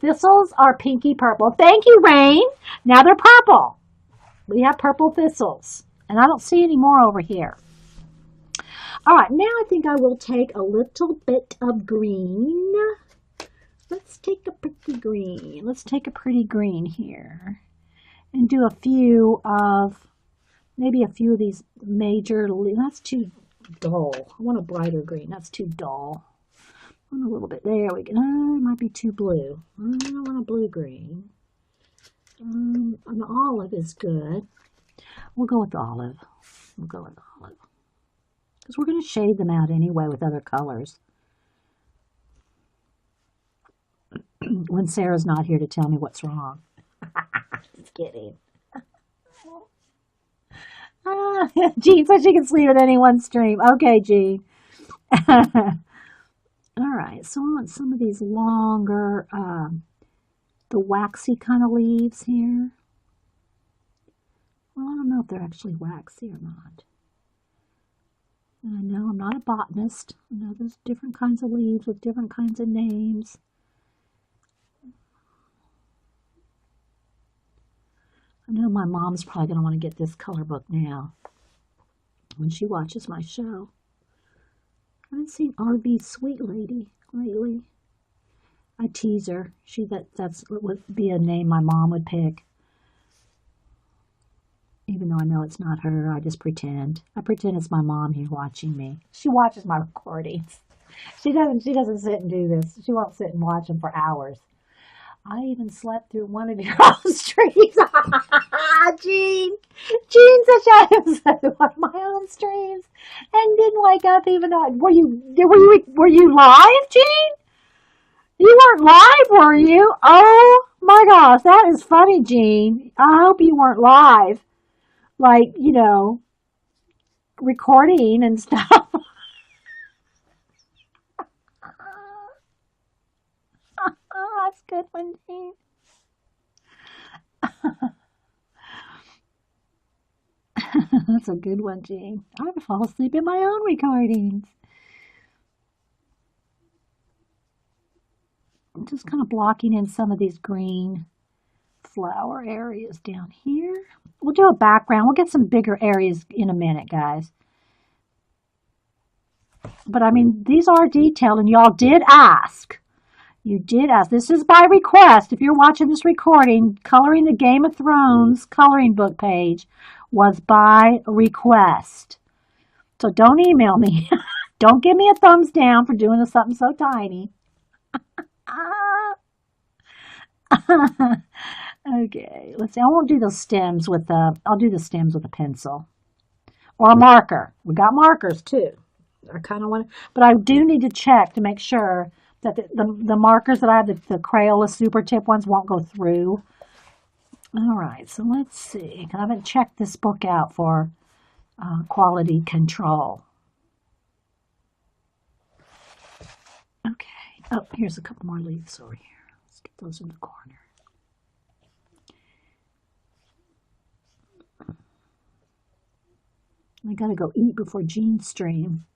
Thistles are pinky purple. Thank you, Rain. Now they're purple. We have purple thistles. And I don't see any more over here. All right, now I think I will take a little bit of green. Let's take a pretty green. Let's take a pretty green here. And do a few of, maybe a few of these major, that's too dull. I want a brighter green. That's too dull. I want a little bit, there we go. Oh, it might be too blue. I want a blue-green. An olive is good. We'll go with olive. We'll go with olive. Because we're going to shade them out anyway with other colors. When Sarah's not here to tell me what's wrong. Just kidding. Jean says she can sleep at anyone's stream. Okay, Jean. All right, so I want some of these longer, the waxy kind of leaves here. Well, I don't know if they're actually waxy or not. And I know I'm not a botanist. I know there's different kinds of leaves with different kinds of names. I know my mom's probably going to want to get this color book now when she watches my show. I haven't seen RV Sweet Lady lately. I tease her. That's would be a name my mom would pick. Even though I know it's not her, I just pretend. I pretend it's my mom here watching me. She watches my recordings. She doesn't sit and do this. She won't sit and watch them for hours. I even slept through one of your own streams. Jean said I slept through one of my own streams and didn't wake up even on. Were you live, Jean? You weren't live, were you? Oh my gosh, that is funny, Jean. I hope you weren't live. like, recording and stuff. That's a good one, Jean. That's a good one, Jean. I would fall asleep in my own recordings. I'm just kind of blocking in some of these green flower areas down here. We'll do a background. We'll get some bigger areas in a minute, guys. But I mean, these are detailed, and y'all did ask. You did ask. This is by request. If you're watching this recording, coloring the Game of Thrones coloring book page was by request. So don't email me. Don't give me a thumbs down for doing something so tiny. Okay, let's see. I won't do those stems with I'll do the stems with a pencil or a marker. We got markers too. I kind of want to, but I do need to check to make sure that the markers that I have, the Crayola Super Tip ones, won't go through. All right, so let's see. I haven't checked this book out for quality control. Okay. Oh, here's a couple more leaves over here. Let's get those in the corner. I gotta go eat before Jean's stream.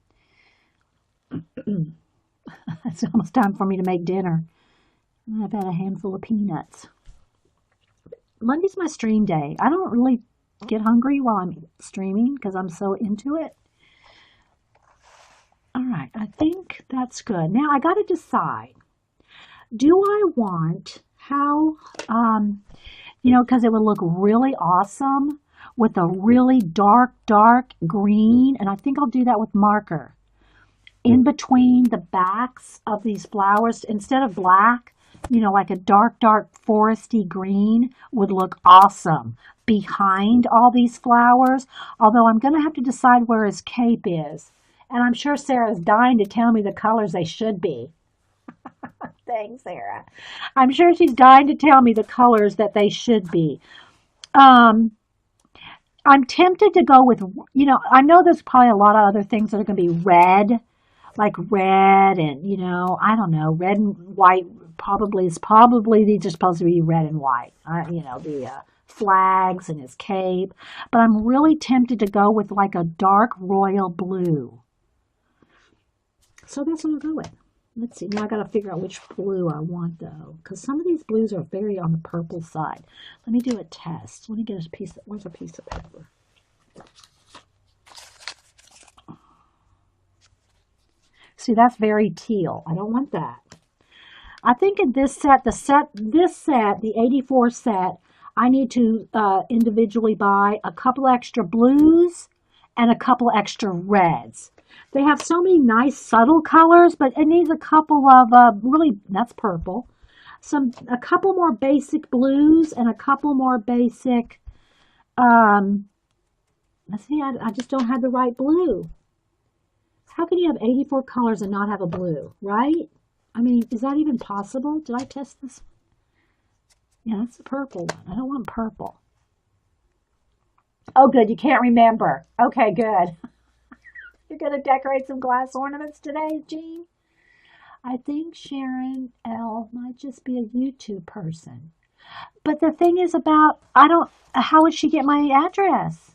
It's almost time for me to make dinner. I've had a handful of peanuts. Monday's my stream day. I don't really get hungry while I'm streaming because I'm so into it. All right, I think that's good. Now I got to decide. Do I want how, because it would look really awesome with a really dark green, and I think I'll do that with marker. In between the backs of these flowers, instead of black, like a dark foresty green would look awesome behind all these flowers. Although I'm going to have to decide where his cape is. And I'm sure Sarah's dying to tell me the colors they should be. Thanks, Sarah. I'm sure she's dying to tell me the colors that they should be. I'm tempted to go with, I know there's probably a lot of other things that are going to be red, like red and, I don't know, red and white probably these are supposed to be red and white, the flags and his cape. But I'm really tempted to go with like a dark royal blue. So that's what I'll go with. Let's see. Now I got to figure out which blue I want though, because some of these blues are very on the purple side. Let me do a test. Let me get where's a piece of paper? See, that's very teal. I don't want that. I think in this set, the 84 set, I need to individually buy a couple extra blues and a couple extra reds. They have so many nice subtle colors, but it needs a couple of that's purple. A couple more basic blues and a couple more basic, let's see, I just don't have the right blue. How can you have 84 colors and not have a blue, right? I mean, is that even possible? Did I test this? Yeah, that's the purple one. I don't want purple. Oh, good. You can't remember. Okay, good. You're going to decorate some glass ornaments today, Jean? I think Sharon L. might just be a YouTube person. But the thing is how would she get my address?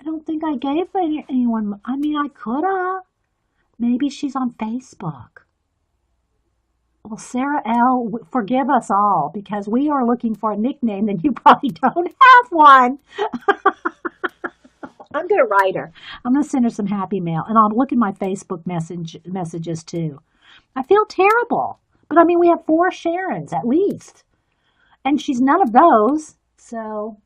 I don't think I gave anyone. I mean, I could have. Maybe she's on Facebook. Well, Sarah L., forgive us all because we are looking for a nickname and you probably don't have one. I'm going to write her. I'm going to send her some happy mail and I'll look at my Facebook messages too. I feel terrible. But I mean, we have 4 Sharons at least. And she's none of those. So.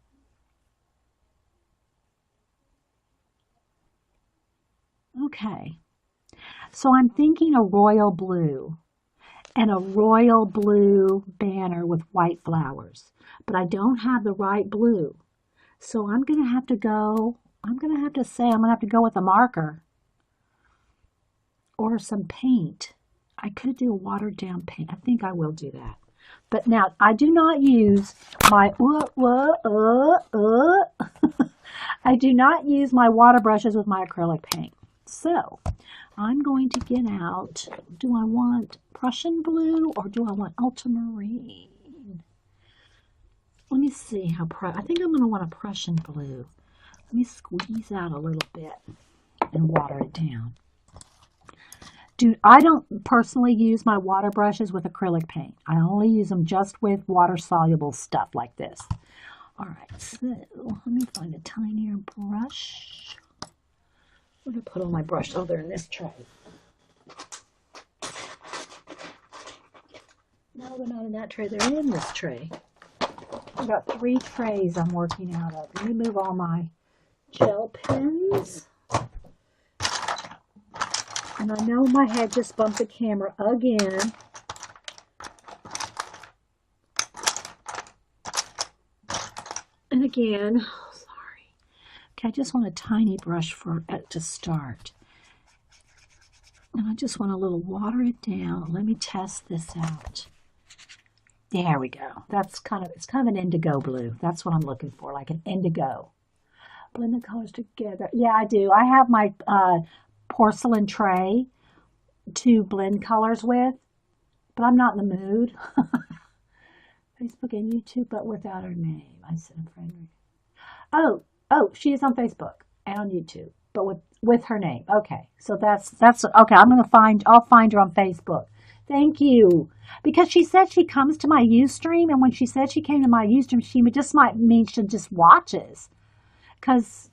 Okay. So I'm thinking a royal blue. And a royal blue banner with white flowers. But I don't have the right blue. So I'm going to have to go with a marker. Or some paint. I could do a watered down paint. I think I will do that. But now I do not use my I do not use my water brushes with my acrylic paint. So I'm going to get out, do I want Prussian blue or do I want ultramarine? Let me see how, I think I'm going to want a Prussian blue. Let me squeeze out a little bit and water it down. I don't personally use my water brushes with acrylic paint. I only use them just with water-soluble stuff like this. All right, so let me find a tinier brush. Where did I put all my brushes? Oh, they're in this tray. No, they're not in that tray. They're in this tray. I've got 3 trays I'm working out of. Let me move all my gel pens. And I know my head just bumped the camera again. And again, oh, sorry. Okay, I just want a tiny brush to start. And I just want a little water it down. Let me test this out. There we go. It's kind of an indigo blue. That's what I'm looking for, like an indigo. Blend the colors together. Yeah, I do. I have my porcelain tray to blend colors with, but I'm not in the mood. Facebook and YouTube, but without her name. I sent a friend. Oh, she is on Facebook and on YouTube, but with her name. Okay, so that's okay. I'll find her on Facebook. Thank you. Because she said she comes to my Ustream, and when she said she came to my Ustream, she might mean she just watches. Because,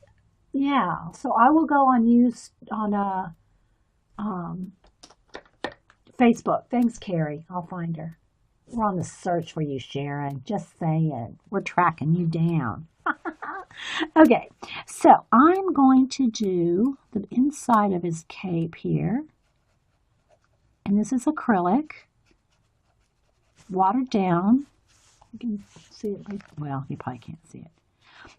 yeah, so I will go on Facebook. Thanks, Carrie. I'll find her. We're on the search for you, Sharon. Just saying. We're tracking you down. Okay, so I'm going to do the inside of his cape here. And this is acrylic, watered down. You can see it, well, you probably can't see it.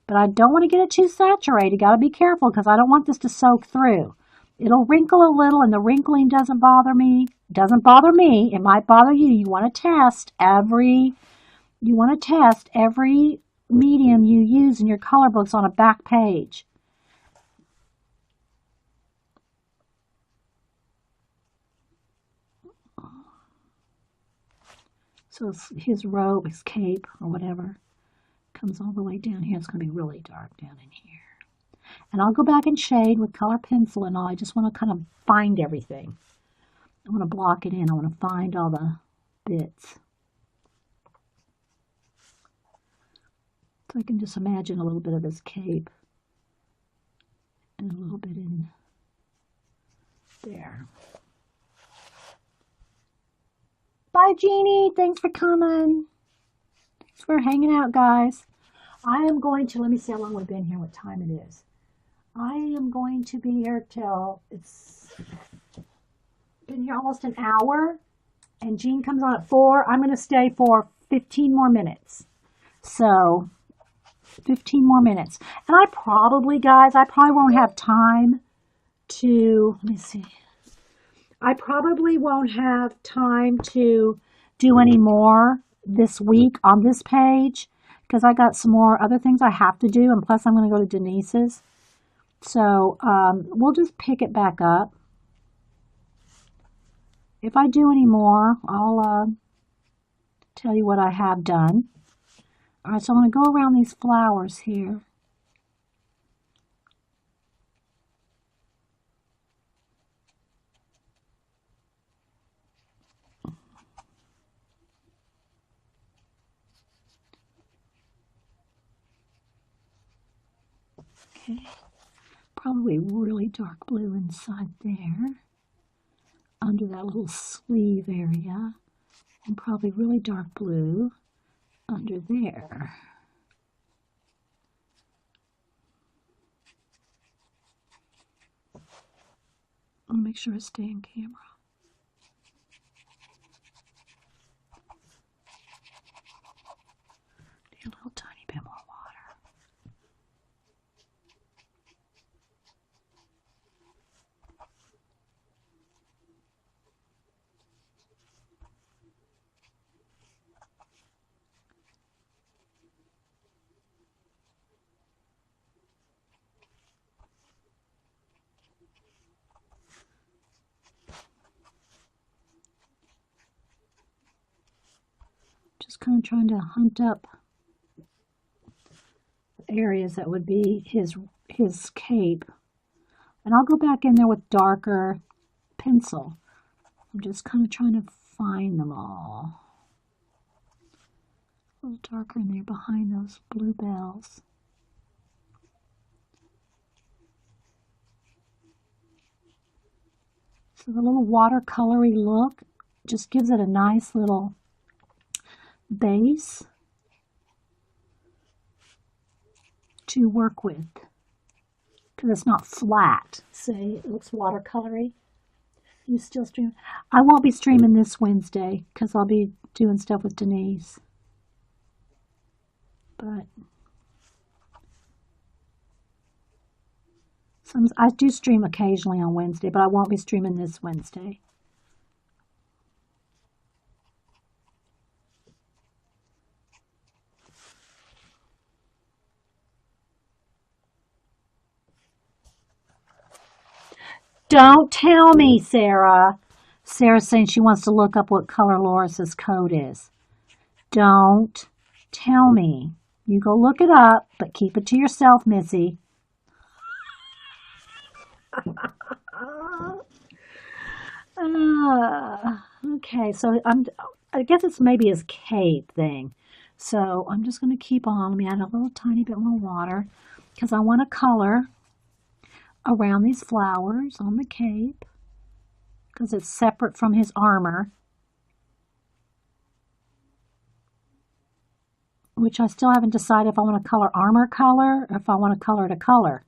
But I don't want to get it too saturated. Got to be careful because I don't want this to soak through. It'll wrinkle a little, and the wrinkling doesn't bother me. It doesn't bother me. It might bother you. You want to test every medium you use in your color books on a back page. So his robe, his cape, or whatever, comes all the way down here. It's going to be really dark down in here. And I'll go back and shade with color pencil and all. I just want to kind of find everything. I want to block it in. I want to find all the bits. So I can just imagine a little bit of his cape and a little bit in there. Bye, Jeannie. Thanks for coming. Thanks for hanging out, guys. I am going to, let me see how long we've been here, what time it is. I am going to be here till, it's been here almost an hour, and Jean comes on at 4. I'm going to stay for 15 more minutes. So, 15 more minutes. And I probably won't have time to, let me see. I probably won't have time to do any more this week on this page because I got some more other things I have to do, and plus I'm going to go to Denise's. So we'll just pick it back up. If I do any more, I'll tell you what I have done. All right, so I'm going to go around these flowers here. Okay, probably really dark blue inside there, under that little sleeve area, and probably really dark blue under there. I'll make sure I stay in camera. Need a little tiny bit more water. kind of trying to hunt up areas that would be his cape. And I'll go back in there with darker pencil. I'm just kind of trying to find them all. A little darker in there behind those blue bells. So the little watercolory look just gives it a nice little base to work with, because it's not flat. See, it looks watercolory. You still stream? I won't be streaming this Wednesday because I'll be doing stuff with Denise. But I do stream occasionally on Wednesday, but I won't be streaming this Wednesday. Don't tell me, Sarah. Sarah's saying she wants to look up what color Loris's coat is. Don't tell me. You go look it up, but keep it to yourself, Missy. Okay, so I guess it's maybe his cape thing. So I'm just going to keep on. Let me add a little tiny bit more water because I want to color around these flowers on the cape because it's separate from his armor, which I still haven't decided if I want to color armor color or if I want to color it a color,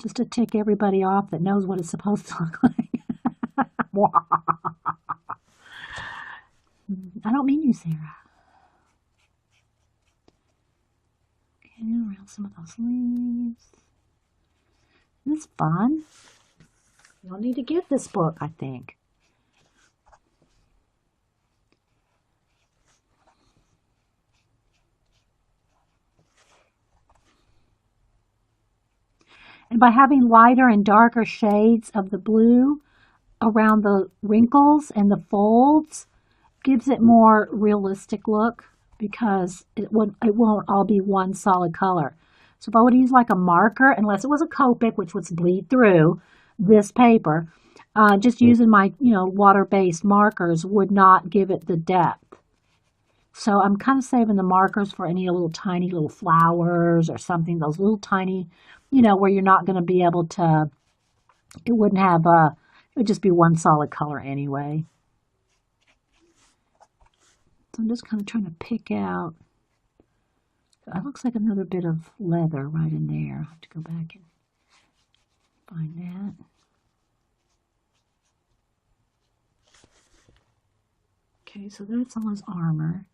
just to tick everybody off that knows what it's supposed to look like. I don't mean you, Sarah. Okay, around some of those leaves. This is fun. You'll need to get this book, I think. And by having lighter and darker shades of the blue around the wrinkles and the folds, gives it more realistic look because it won't all be one solid color. So if I would use like a marker, unless it was a Copic, which would bleed through this paper, just using my water-based markers would not give it the depth. So I'm kind of saving the markers for any little tiny little flowers or something, those little tiny, where you're not going to be able to, it wouldn't have it would just be one solid color anyway. So I'm just kind of trying to pick out. It looks like another bit of leather right in there. I have to go back and find that. Okay, so that's on his armor.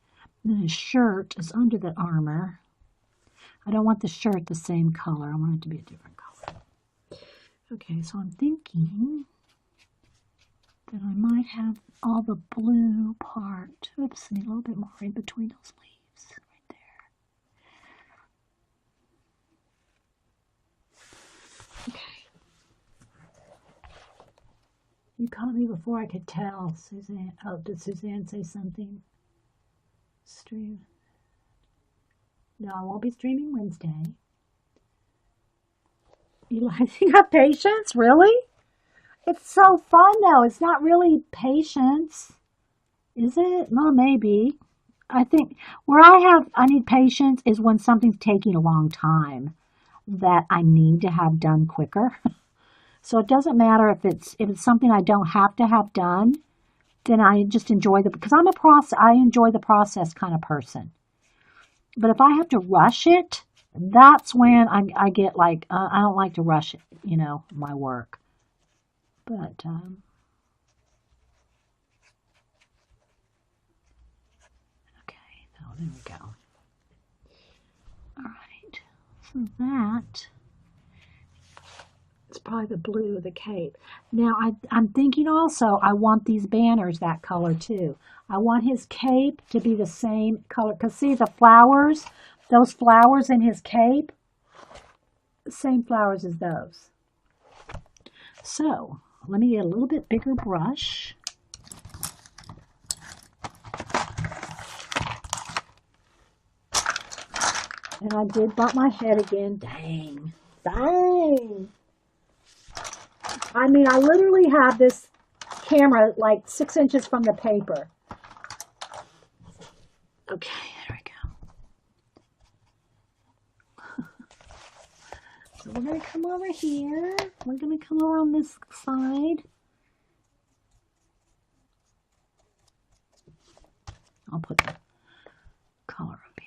And then his shirt is under the armor. I don't want the shirt the same color. I want it to be a different color. Okay, so I'm thinking that I might have all the blue part. Oops, need a little bit more in between those leaves right there. Okay. You caught me before I could tell, Suzanne. Oh, did Suzanne say something? Stream. No, I won't be streaming Wednesday. You got patience? Really? It's so fun, though. It's not really patience, is it? Well, maybe. I think where I need patience is when something's taking a long time that I need to have done quicker. So it doesn't matter if it's something I don't have to have done, then I just enjoy because I enjoy the process kind of person. But if I have to rush it, that's when I get like, I don't like to rush it, my work. But, okay, so there we go. All right, so that is probably the blue of the cape. Now, I'm thinking also I want these banners that color too. I want his cape to be the same color, because see the flowers, those flowers in his cape, same flowers as those. So, let me get a little bit bigger brush. And I did bump my head again. Dang. Dang. I mean, I literally have this camera like 6 inches from the paper. Okay, there we go. So we're going to come over here. We're going to come over on this side. I'll put the color up here.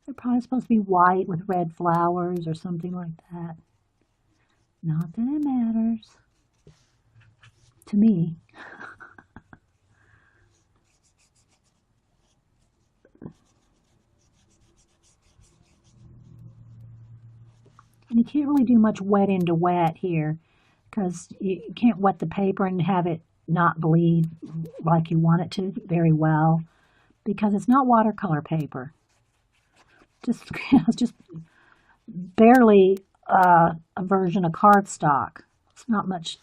They're probably supposed to be white with red flowers or something like that. Not that it matters. To me. And you can't really do much wet into wet here because you can't wet the paper and have it not bleed like you want it to very well because it's not watercolor paper. It's just barely a version of cardstock. It's not much,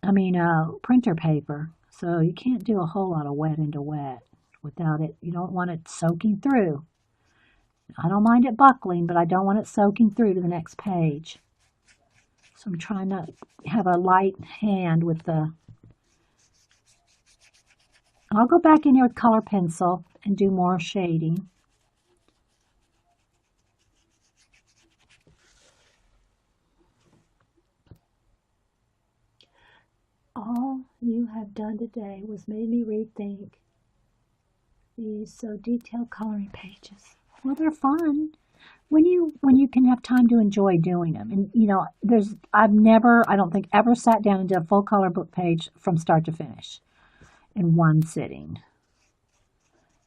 printer paper. So you can't do a whole lot of wet into wet without it. You don't want it soaking through. I don't mind it buckling, but I don't want it soaking through to the next page. So I'm trying to have a light hand with the... I'll go back in here with color pencil and do more shading. All you have done today was made me rethink these so detailed coloring pages. Well, they're fun when you can have time to enjoy doing them. And I've never, I don't think, ever sat down and did a full color book page from start to finish in one sitting.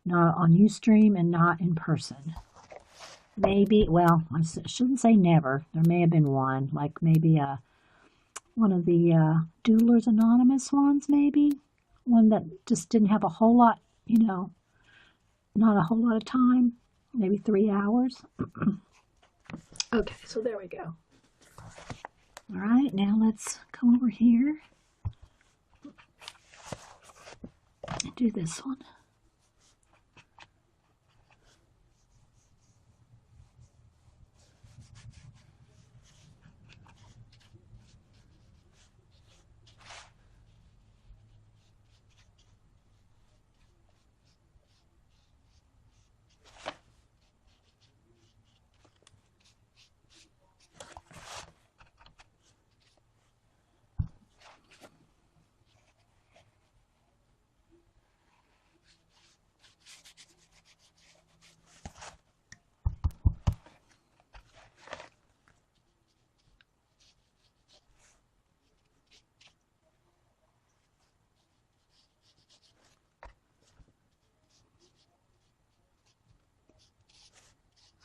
Not on Ustream and not in person. Maybe, well, I shouldn't say never. There may have been one, like maybe one of the Doodlers Anonymous ones, maybe. One that just didn't have a whole lot, not a whole lot of time. Maybe 3 hours. Okay, so there we go. All right, now let's come over here and do this one.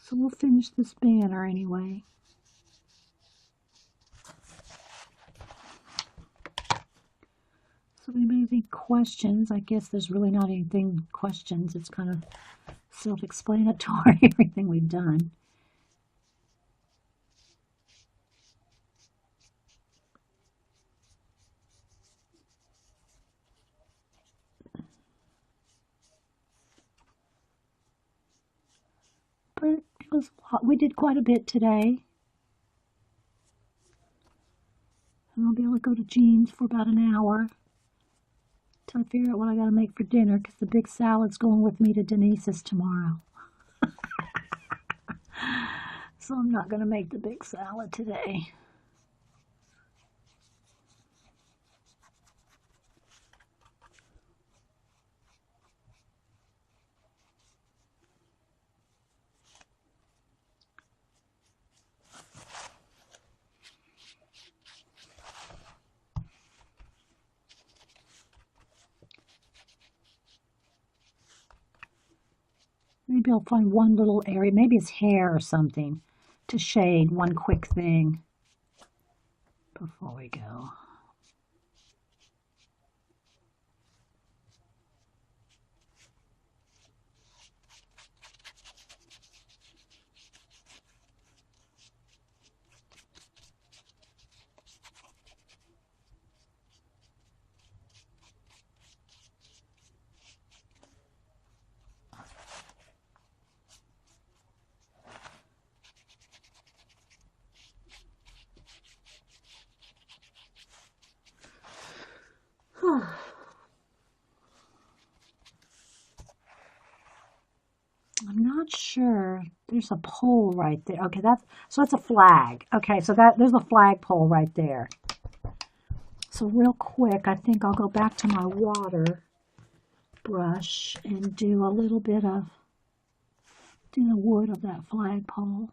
So we'll finish this banner anyway. So if anybody has any questions, I guess there's really not anything questions. It's kind of self-explanatory, everything we've done. But it was a lot. We did quite a bit today. And I'll be able to go to Jean's for about an hour till I figure out what I got to make for dinner because the big salad's going with me to Denise's tomorrow. So I'm not going to make the big salad today. Maybe I'll find one little area, maybe it's hair or something, to shade one quick thing before we go. I'm not sure. There's a pole right there. Okay, that's a flag. Okay, so there's a flagpole right there. So real quick, I think I'll go back to my water brush and do a little bit of the wood of that flagpole.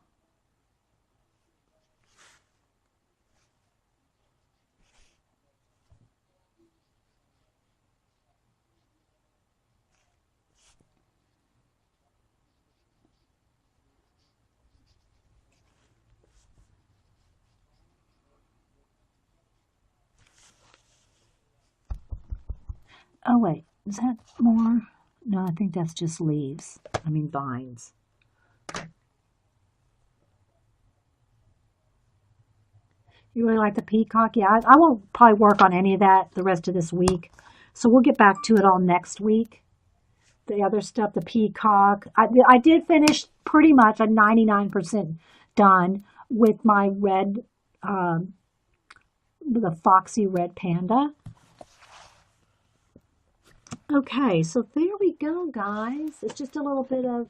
Oh wait, is that more? No, I think that's just leaves. I mean vines. You really like the peacock? Yeah, I won't probably work on any of that the rest of this week. So we'll get back to it all next week. The other stuff, the peacock. I did finish pretty much. I'm 99% done with my red, the foxy red panda. Okay, so there we go, guys. It's just a little bit of,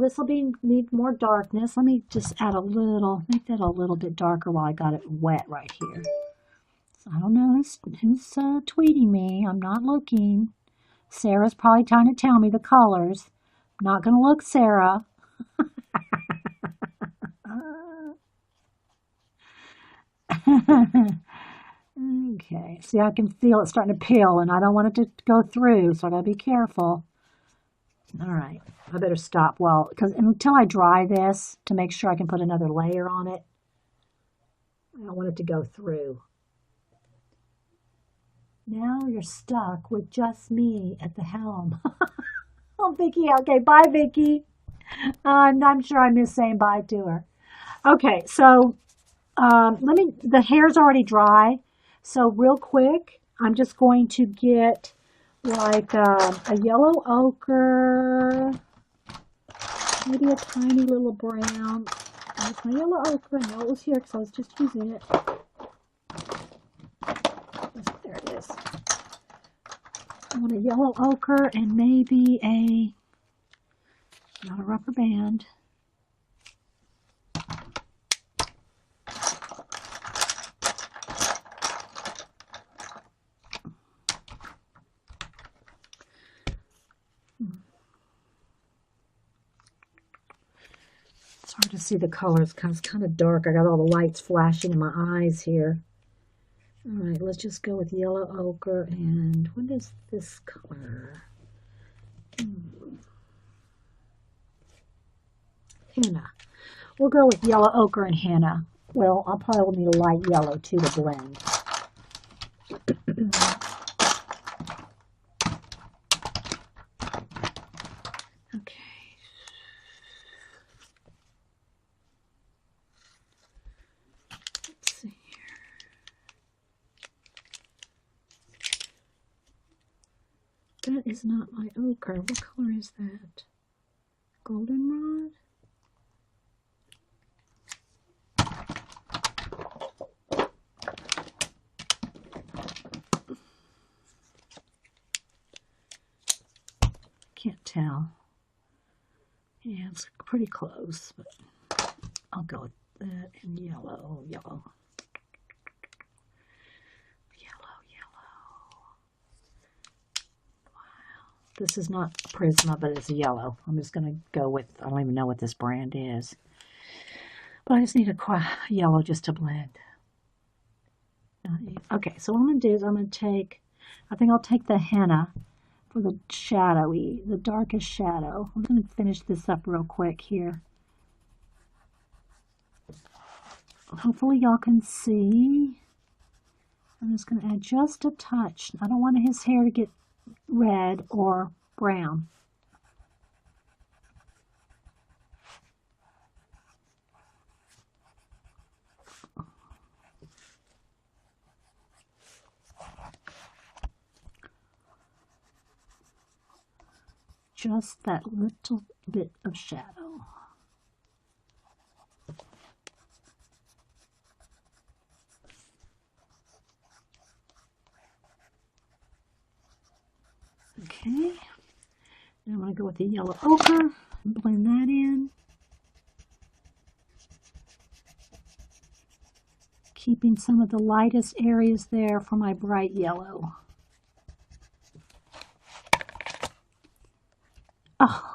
this will need more darkness. Let me just add make that a little bit darker while I got it wet right here. So I don't know who's tweeting me. I'm not looking. Sarah's probably trying to tell me the colors. I'm not going to look, Sarah. Okay, see, I can feel it starting to peel, and I don't want it to go through, so I gotta be careful. All right, I better stop because until I dry this to make sure I can put another layer on it, I don't want it to go through. Now you're stuck with just me at the helm. Oh, Vicky, okay, bye, Vicky. I'm sure I missed saying bye to her. Okay, so the hair's already dry. So real quick, I'm just going to get like a yellow ochre, maybe a tiny little brown. There's my yellow ochre. I know it was here because I was just using it. There it is. I want a yellow ochre and maybe not a rubber band. It's hard to see the colors because it's kind of dark. I got all the lights flashing in my eyes here. All right, let's just go with yellow ochre. And what is this color? Henna. We'll go with yellow ochre and henna. Well, I'll probably need a light yellow too to blend. Okay. Let's see here. That is not my ochre. What color is that? Goldenrod? Can't tell. Yeah, it's pretty close, but I'll go with that and yellow. Yellow. Wow. This is not Prisma, but it's yellow. I'm just going to go with, I don't even know what this brand is. But I just need a yellow just to blend. Okay, so what I'm going to do is I'm going to take, I think I'll take the henna for the shadowy, the darkest shadow. I'm going to finish this up real quick here. Hopefully y'all can see. I'm just going to add just a touch. I don't want his hair to get red or brown. Just that little bit of shadow. Okay. Now I'm going to go with the yellow ochre and blend that in. Keeping some of the lightest areas there for my bright yellow. Oh.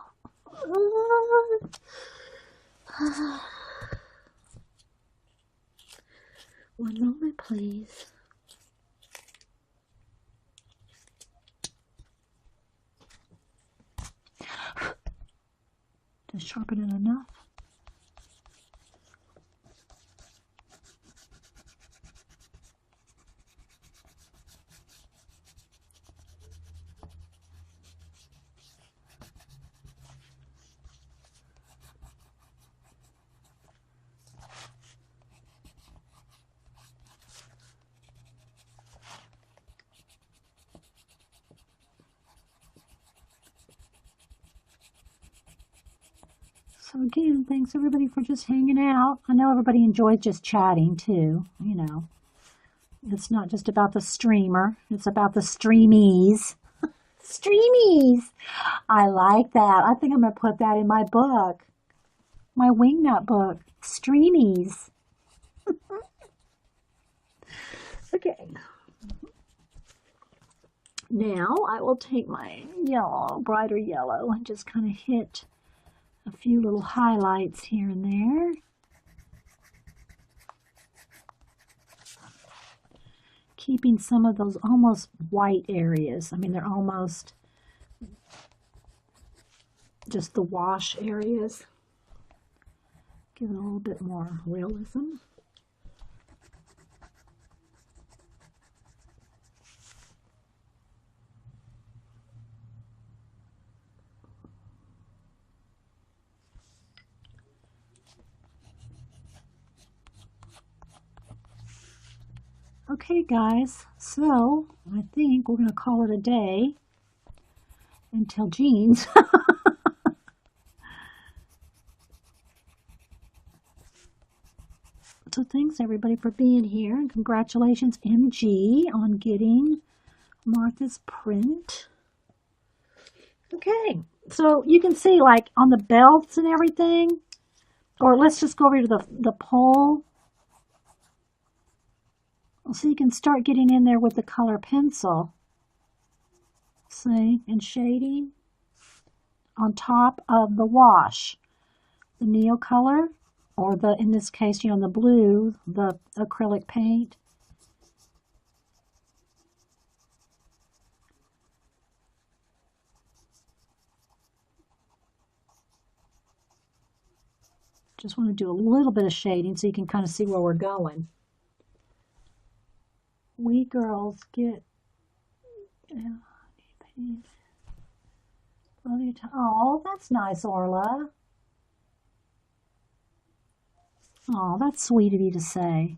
One moment, please. To sharpen it enough. So again, thanks everybody for just hanging out. I know everybody enjoyed just chatting too, you know. It's not just about the streamer, it's about the streamies. Streamies! I like that. I think I'm going to put that in my book. My wingnut book. Streamies. Okay. Now I will take my yellow, brighter yellow, and just kind of hit a few little highlights here and there. Keeping some of those almost white areas. I mean, they're almost just the wash areas. Give it a little bit more realism. Okay, guys, so I think we're going to call it a day until jeans. So thanks everybody for being here, and congratulations MG on getting Martha's print. Okay, so you can see like on the belts and everything, or let's just go over to the pole. So you can start getting in there with the color pencil. See, and shading on top of the wash. The Neo color, or the, in this case, you know, the blue, the acrylic paint. Just want to do a little bit of shading so you can kind of see where we're going. We girls get, oh, that's nice, Orla. Oh, that's sweet of you to say.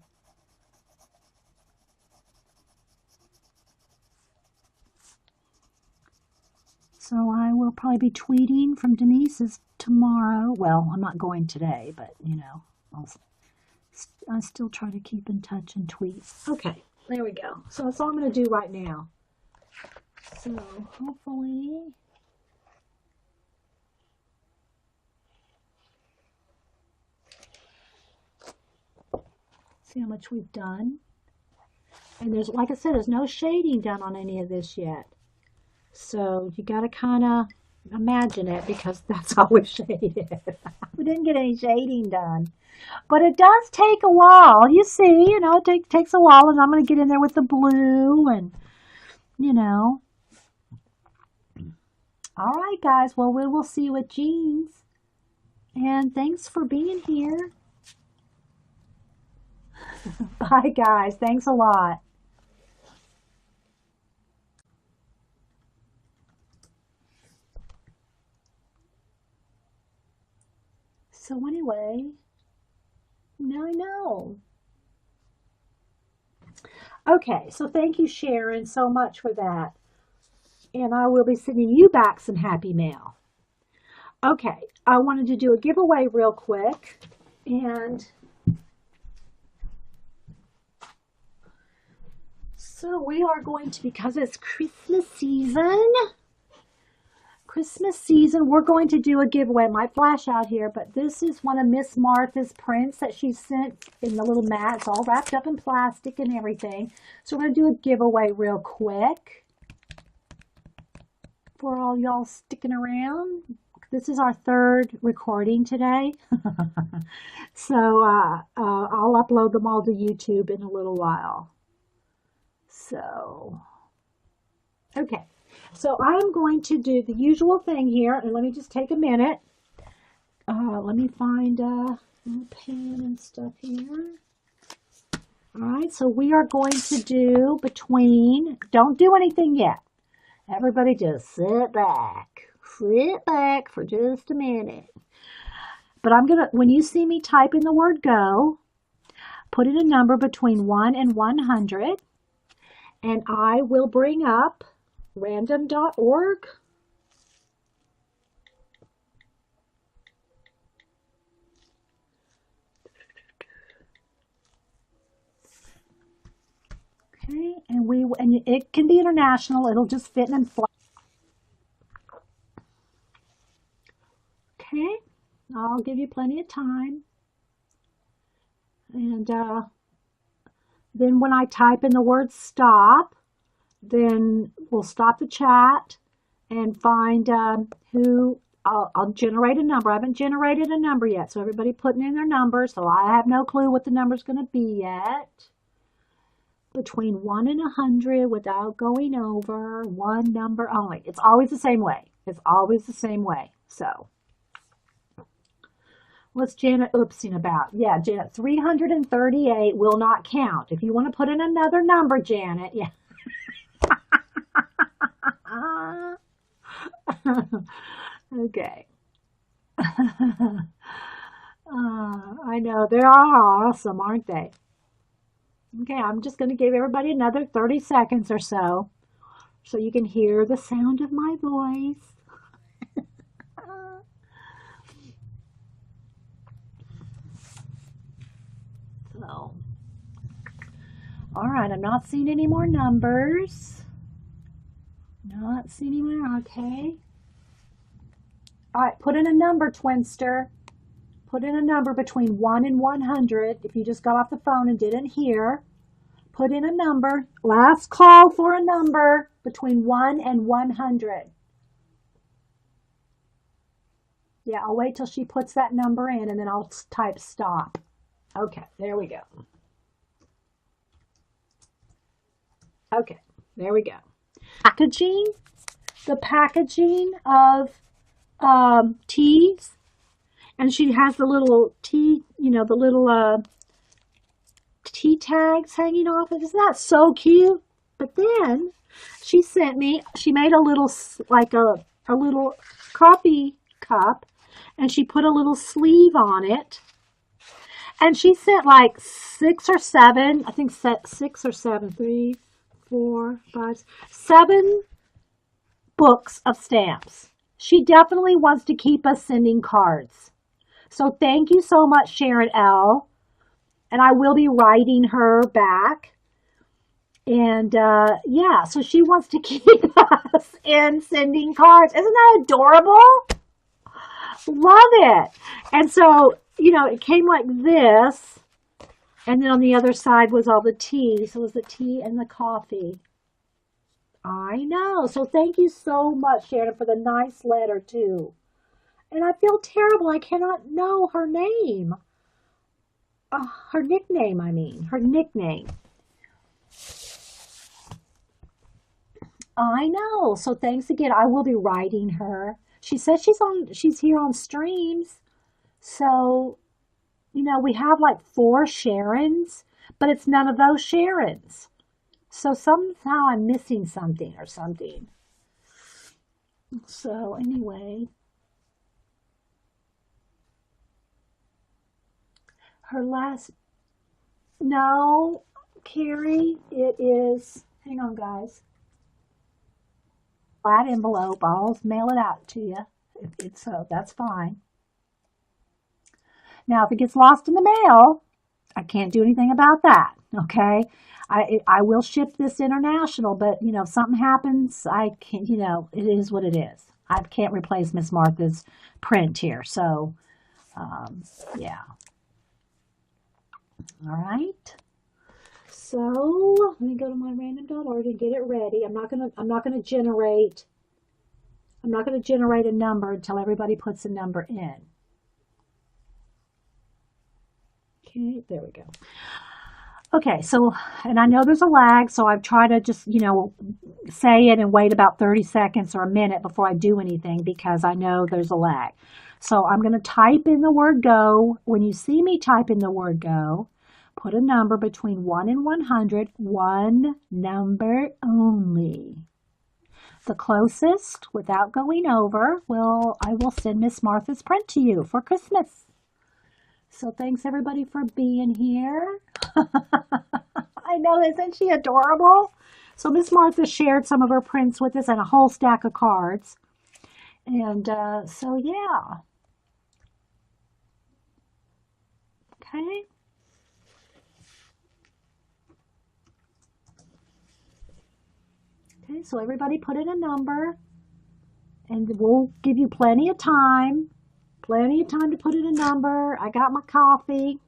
So I will probably be tweeting from Denise's tomorrow. Well, I'm not going today, but, you know, I still try to keep in touch and tweet. Okay. There we go. So that's all I'm going to do right now. So hopefully, see how much we've done. And there's, like I said, there's no shading done on any of this yet. So you got to kind of imagine it, because that's all we've shaded. We didn't get any shading done. But it does take a while. You see, you know, it takes a while, and I'm going to get in there with the blue and, you know. All right, guys. Well, we will see you at jeans. And thanks for being here. Bye, guys. Thanks a lot. So anyway, now I know. Okay, so thank you, Sharon, so much for that. And I will be sending you back some happy mail. Okay, I wanted to do a giveaway real quick. And so we are going to, because it's Christmas season, Christmas season, we're going to do a giveaway. It might flash out here, but this is one of Miss Martha's prints that she sent in the little mat. It's all wrapped up in plastic and everything. So we're going to do a giveaway real quick for all y'all sticking around. This is our third recording today. So I'll upload them all to YouTube in a little while. So, okay. So I'm going to do the usual thing here, and let me just take a minute. Let me find a pen and stuff here. All right, so we are going to do between, don't do anything yet. Everybody just sit back for just a minute. But I'm going to, when you see me type in the word go, put in a number between 1 and 100, and I will bring up random.org. Okay, and it can be international. It'll just fit in flat. Okay, I'll give you plenty of time. And then when I type in the word stop, then we'll stop the chat and find who, I'll generate a number. I haven't generated a number yet, so everybody putting in their number, so I have no clue what the number's going to be yet. Between 1 and 100 without going over, one number only. It's always the same way. It's always the same way. So, what's Janet oopsing about? Yeah, Janet, 338 will not count. If you want to put in another number, Janet, yeah. Okay. I know, they are awesome, aren't they? Okay, I'm just going to give everybody another 30 seconds or so you can hear the sound of my voice. So, all right, I'm not seeing any more numbers. Not seeing any more, okay. All right, put in a number, Twinster. Put in a number between 1 and 100. If you just got off the phone and didn't hear, put in a number. Last call for a number between 1 and 100. Yeah, I'll wait till she puts that number in and then I'll type stop. Okay, there we go. Okay, there we go. Packaging, the packaging of teas. And she has the little tea, you know, the little tea tags hanging off it. Isn't that so cute? But then she sent me, she made a little, like a little coffee cup, and she put a little sleeve on it. And she sent like 6 or 7, I think 6 or 7, 3, 4, 5, 7 books of stamps. She definitely wants to keep us sending cards. So thank you so much, Sharon L. And I will be writing her back. And yeah, so she wants to keep us in sending cards. Isn't that adorable? Love it. And so, you know, it came like this. And then on the other side was all the tea. So it was the tea and the coffee. I know. So thank you so much, Sharon, for the nice letter, too. And I feel terrible. I cannot know her name. Her nickname, I mean. Her nickname. I know. So thanks again. I will be writing her. She says she's here on streams. So, you know, we have like 4 Sharons, but it's none of those Sharons. So somehow I'm missing something or something. So anyway. Her last, no, Carrie, it is, hang on guys. Flat envelope, I'll mail it out to you. If it's so, that's fine. Now, if it gets lost in the mail, I can't do anything about that, okay? I will ship this international, but, you know, if something happens, I can't, you know, it is what it is. I can't replace Miss Martha's print here. So, yeah. All right. So let me go to my random.org and get it ready. I'm not gonna generate a number until everybody puts a number in. Okay, there we go. Okay, so, and I know there's a lag, so I've tried to just, say it and wait about 30 seconds or a minute before I do anything because I know there's a lag. So I'm going to type in the word go. When you see me type in the word go, put a number between 1 and 100, one number only. The closest, without going over, I will send Miss Martha's print to you for Christmas. So thanks everybody for being here. I know, isn't she adorable? So Miss Martha shared some of her prints with us and a whole stack of cards. And so yeah. Okay. Okay, so everybody put in a number. And we'll give you plenty of time. Plenty of time to put in a number. I got my coffee.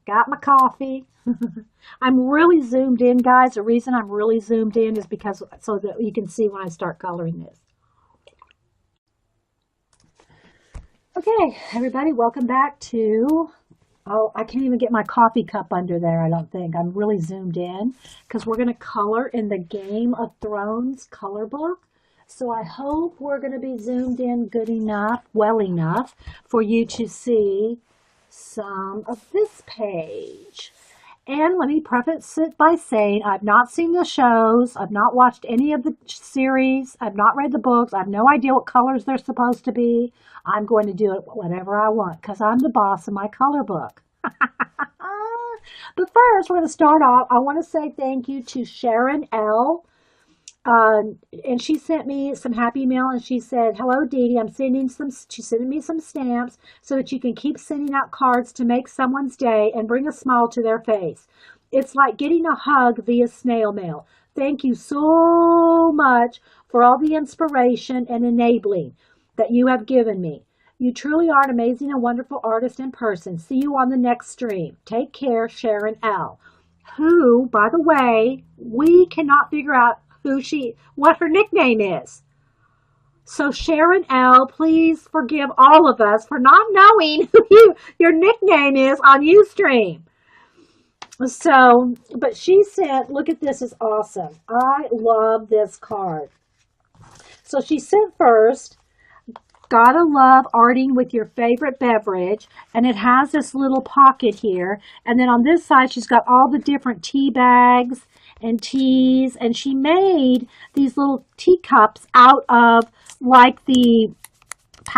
I'm really zoomed in, guys. The reason I'm really zoomed in is because so that you can see when I start coloring this. Okay, everybody, welcome back to, I can't even get my coffee cup under there, I don't think. I'm really zoomed in because we're going to color in the Game of Thrones color book. So I hope we're going to be zoomed in good enough, well enough, for you to see some of this page. And let me preface it by saying I've not seen the shows, I've not watched any of the series, I've not read the books, I have no idea what colors they're supposed to be. I'm going to do it whatever I want because I'm the boss of my color book. But first, we're going to start off. I want to say thank you to Sharon L. And she sent me some happy mail and she said, hello, Dee Dee, she's sending me some stamps so that you can keep sending out cards to make someone's day and bring a smile to their face. It's like getting a hug via snail mail. Thank you so much for all the inspiration and enabling that you have given me. You truly are an amazing and wonderful artist in person. See you on the next stream. Take care, Sharon L. Who, by the way, we cannot figure out what her nickname is. So Sharon L, please forgive all of us for not knowing who your nickname is on Ustream. So, but she said, look at this, is awesome. I love this card. So she said first, gotta love arting with your favorite beverage. And it has this little pocket here. And then on this side, she's got all the different tea bags and teas, and she made these little teacups out of like the